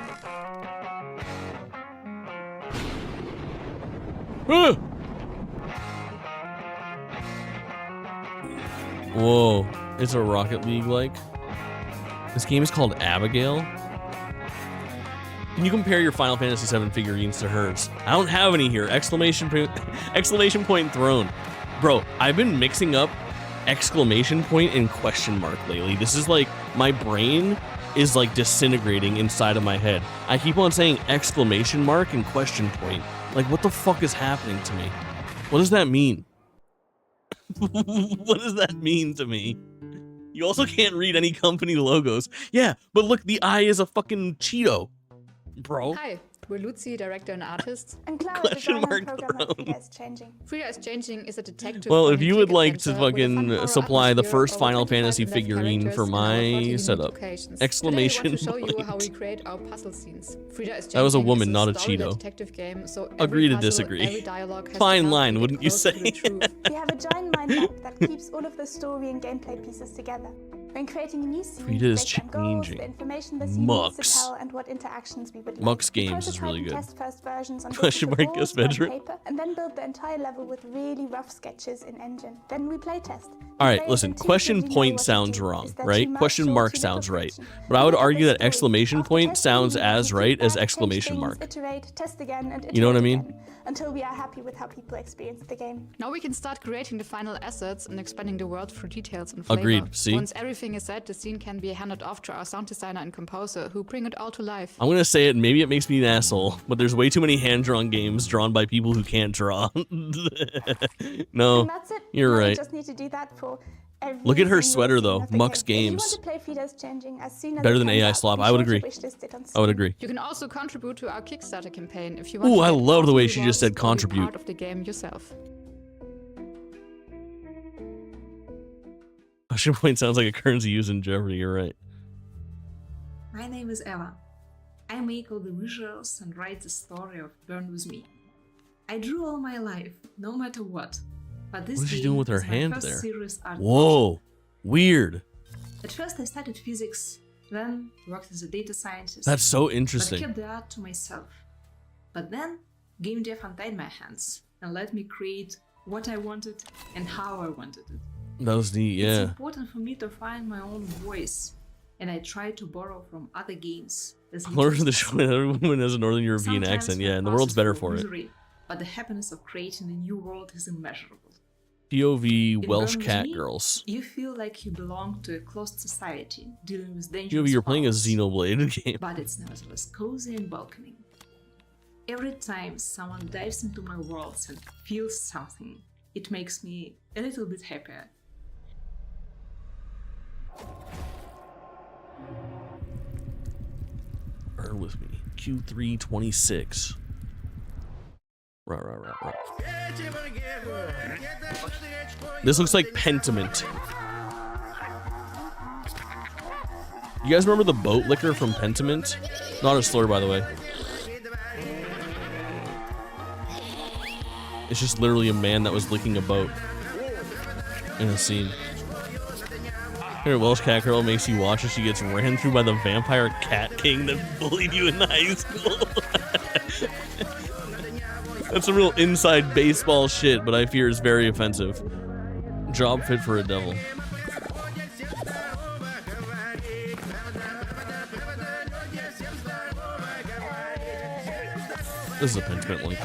Ah! Whoa, it's a Rocket League like. This game is called Abigail. Can you compare your Final Fantasy VII figurines to hers? I don't have any here. Exclamation point thrown. Bro, I've been mixing up exclamation point and question mark lately. This is like, my brain is like disintegrating inside of my head. I keep on saying exclamation mark and question point. Like, what the fuck is happening to me? What does that mean? What does that mean to me? You also can't read any company logos. Yeah, but look, the eye is a fucking Cheeto, bro. Hi, we're Lucy, director and artist. And Clara, Question designer mark and programmer of thrown. Frida is Changing. Frida is Changing is a detective. Well, if you would point-and-click like to adventure with a fun fucking horror supply the atmosphere, first over Final 25 Fantasy in-depth figurine characters for and our my 40 unique setup. locations. Exclamation Today I want to show you how point. we create our puzzle scenes. Frida is That was a Changing woman, is not a story-led Cheeto. detective game, so every Agree to puzzle, disagree. every dialogue has to Fine help line, get wouldn't you closer to say? the truth. We have a giant mind map that keeps all of the story and gameplay pieces together. When creating a new scene, Frida is break down goals, changing. the information the scene needs to Mux. tell, and what interactions we would like. Mux We Games is prototype really and good. Test first versions on Question bits of mark, boards guess or on measure. paper, and then build the entire level with really rough sketches in Engine. Then we playtest. All right, listen, question point sounds wrong, right? Question mark sounds right. But I would argue that exclamation point sounds as right as exclamation mark. Iterate, test again, and You know what I iterate mean? again, until we are happy with how people experience the game. Now we can start creating the final assets and expanding the world through details and flavor. Agreed, see? Once everything is set, the scene can be handed off to our sound designer and composer, who bring it all to life. I'm gonna say it, maybe it makes me an asshole, but there's way too many hand-drawn games drawn by people who can't draw. No, And that's it. you're Now we right. just need to do that for every Look at her single sweater scene though, of the Mux game. Games. If you want to play Frida's Changing as soon as Better it than comes AI out, Slop, be I would sure to agree. wishlist it on I would Steam. agree. You can also contribute to our Kickstarter campaign if you want Ooh, to I get love the way awesome she just said rewards or be contribute. part of the game yourself. Question point sounds like a currency used in Jeopardy, you're right. My name is Ella. I make all the visuals and write the story of Burn With Me. I drew all my life, no matter what. But this What is she game doing with her is my hand first there? serious art Whoa, weird. At first I studied physics, then worked as a data scientist. That's so interesting. But kept the art to myself. But then, game dev untied my hands and let me create what I wanted and how I wanted it. That was neat, It's yeah. important for me to find my own voice, and I try to borrow from other games. As Lord much of the as Show, everyone has a Northern European Sometimes accent, my yeah, and the passes world's better for it. misery, but the happiness of creating a new world is immeasurable. POV In Welsh Burn With cat Me, girls. You feel like you belong to a closed society, dealing with dangerous POV, you're playing a powers, Xenoblade game. but it's nevertheless cozy and welcoming. Every time someone dives into my worlds and feels something, it makes me a little bit happier. Burn with me. Q326. Right. This looks like Pentiment. You guys remember the boat liquor from Pentiment? Not a slur, by the way. It's just literally a man that was licking a boat in a scene. Here, Welsh cat girl makes you watch as she gets ran through by the vampire cat king that bullied you in high school. That's some real inside baseball shit, but I fear it's very offensive. Job fit for a devil. This is a Pentiment link.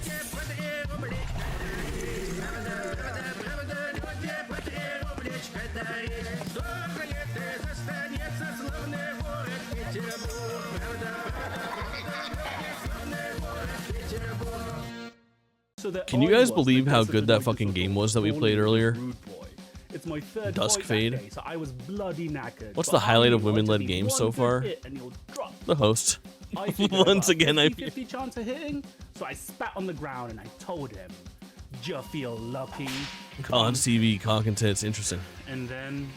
Can you guys believe how good that fucking game was that we played earlier? It's my third Dusk boy that Fade. day, so I was bloody knackered. What's But the highlight I of knew I women-led took games one so good far? hit and he'll drop. The host. I figured Once about again, I 50-50 chance of hitting, so I spat on the ground and I told him, "You feel lucky." Con TV, cock and tits, interesting. And then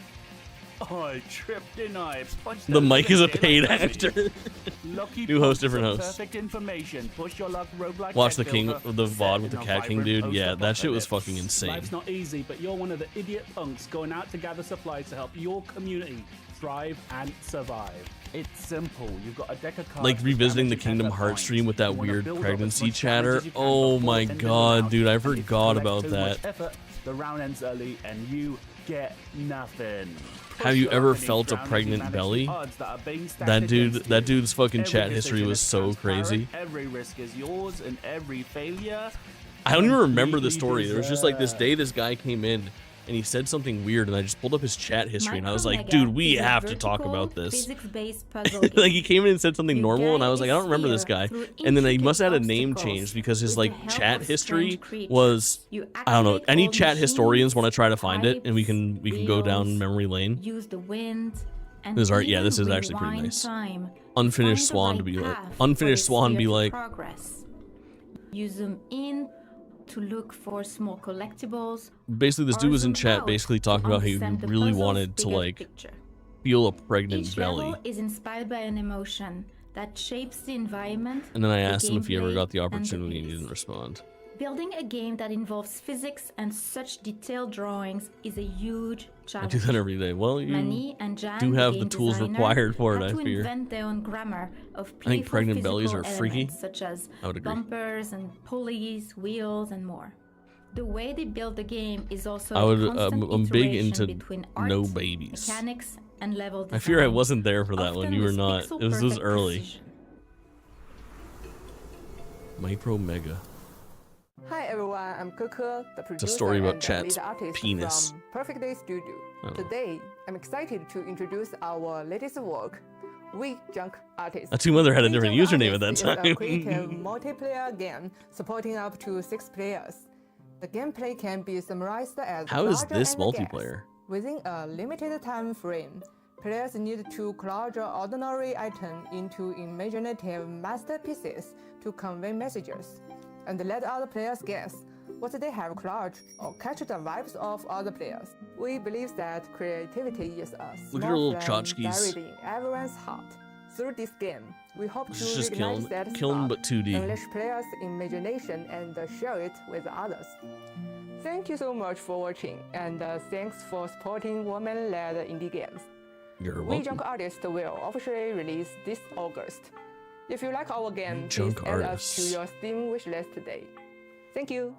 I tripped and I punched The mic is a shit paid like actor. Daddies. Lucky New host, punch, different some host. Perfect information. Push your luck, roguelike Watch the deck king, builder, the set VOD with the in a cat king vibrant dude. Yeah, that shit was post-apocalypse. fucking insane. Life's not easy, but you're one of the idiot punks going out to gather supplies to help your community thrive and survive. It's simple. You've got a deck of cards. Like with revisiting the damage Kingdom and Hearts points. stream with that You wanna weird build up as pregnancy much damage chatter. as you can Oh before my ending the god, round. dude, I If you forgot collect about too that. much effort, the round ends early and you get nothing. Have you ever felt a pregnant belly? That dude's fucking chat history was so crazy. Every risk is yours and every failure. I don't even remember the story. There was just like this day this guy came in and he said something weird and I just pulled up his chat history and I was like, dude, we have to talk about this. Like he came in and said something normal and I was like, I don't remember this guy. And then he must have had a name change because his like chat history was, I don't know, any chat historians want to try to find it and we can go down memory lane. Use the wind. And This is art, yeah, this is even actually pretty rewind nice. time Unfinished to Swan find to the be right like, path Unfinished for Swan the be sphere to like, progress. You zoom in to look for small collectibles. basically this dude was in zoom chat out basically talking to about how he understand the really puzzle's wanted to bigger like picture. feel a pregnant Each belly. level is inspired by an emotion that shapes the environment. And then I the asked him if he ever gameplay, got the and opportunity and he pace. didn't respond. Building a game that involves physics and such detailed drawings is a huge I challenge. do that every day. Well, you Mani and Jan, do have the game tools designer, required for it, had I to fear. invent their own grammar of I think playful pregnant bellies are physical freaky. elements such as I would agree. bumpers and pulleys, wheels, and more. The way they build the game is also I would, a constant I'm big iteration into between art, no babies. mechanics, and level design. I fear I wasn't there for that one. often You were with not. pixel This was perfect early. precision. Micro Mega. Hi everyone, I'm Keke, the producer It's a story about and chat's lead artist penis. from Perfect Day Studio. Oh. Today, I'm excited to introduce our latest work, We Junk Artists. That's mother had a We different Junk username at that Artists is a time. creative multiplayer game supporting up to 6 players. The gameplay can be summarized as How is Closure this and Gas. multiplayer? Within a limited time frame, players need to closure ordinary items into imaginative masterpieces to convey messages, and let other players guess what they have closed or catch the vibes of other players. We believe that creativity is a Look at her little small flame tchotchkes. buried in everyone's heart. Through this game, we hope This to is just reignite Kiln, that Kiln spark, but 2D. unleash players' imagination, and share it with others. Thank you so much for watching, and thanks for supporting women-led indie games. You're We welcome. Junk Artists will officially release this August. If you like our game, please Junk add us Artists. to your Steam wishlist today. Thank you.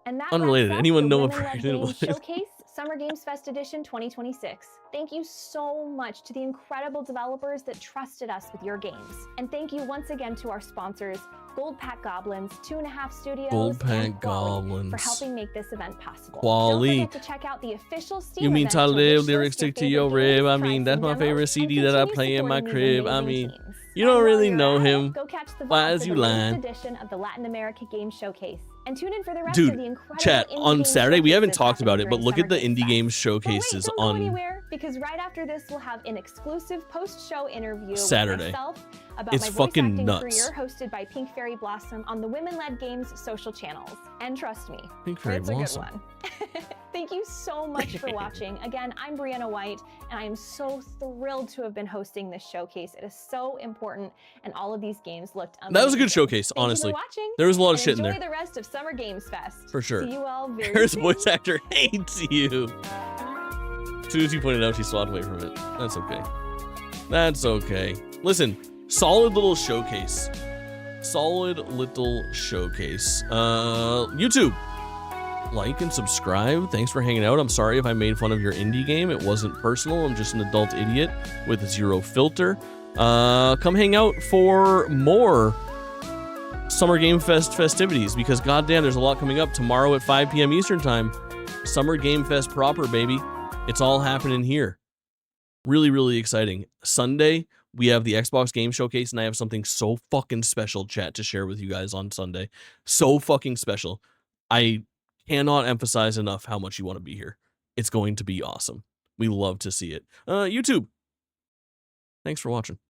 And that Unrelated. wraps up Anyone the know what Women-Led pregnant Games was? Showcase. Summer Games Fest Edition 2026. Thank you so much to the incredible developers that trusted us with your games. And thank you once again to our sponsors, Gold Pack Goblins, 2.5 Studios, Gold Pack and Quali Goblins for helping make this event possible. Quali. Don't forget to check out the official Steam You mean event to Talib, wish lyrics list your stick to your favorite games, rib. I try mean, that's some my demos, favorite and CD that I continue play in my supporting these crib. I amazing mean, teams. you don't And while really you're know at it, him. Go catch the Why VOD as for you the latest lying? edition of the Latin America Game Showcase. And tune in for the rest Dude, of the incredible chat, indie on game Saturday, we haven't showcases talked about happening it, but during look at Summer the Games indie Fest. games But showcases wait, don't go on anywhere, because right after this we'll have an exclusive post-show interview Saturday. with myself about It's my voice fucking acting nuts. career, hosted by Pink Fairy Blossom on the Women-Led Games social channels. And trust me, Pink Fairy it's Blossom. a good one. Thank you so much for watching. Again, I'm Brianna White, and I am so thrilled to have been hosting this showcase. It is so important, and all of these games looked amazing. That was a good showcase, Thank honestly. you for watching, There was a lot of and shit in enjoy there. the rest of Summer Games Fest. For sure. See you all very There's soon. voice actor hates you. As soon as you pointed out, she swatted away from it. That's okay. That's okay. Listen, solid little showcase. Solid little showcase. YouTube, like and subscribe. Thanks for hanging out. I'm sorry if I made fun of your indie game. It wasn't personal. I'm just an adult idiot with zero filter. Come hang out for more Summer Game Fest festivities, because goddamn, there's a lot coming up tomorrow at 5 p.m. Eastern time. Summer Game Fest proper, baby. It's all happening here. Really, really exciting. Sunday, we have the Xbox Game Showcase, and I have something so fucking special, chat, to share with you guys on Sunday. So fucking special. I cannot emphasize enough how much you want to be here. It's going to be awesome. We love to see it. YouTube, thanks for watching.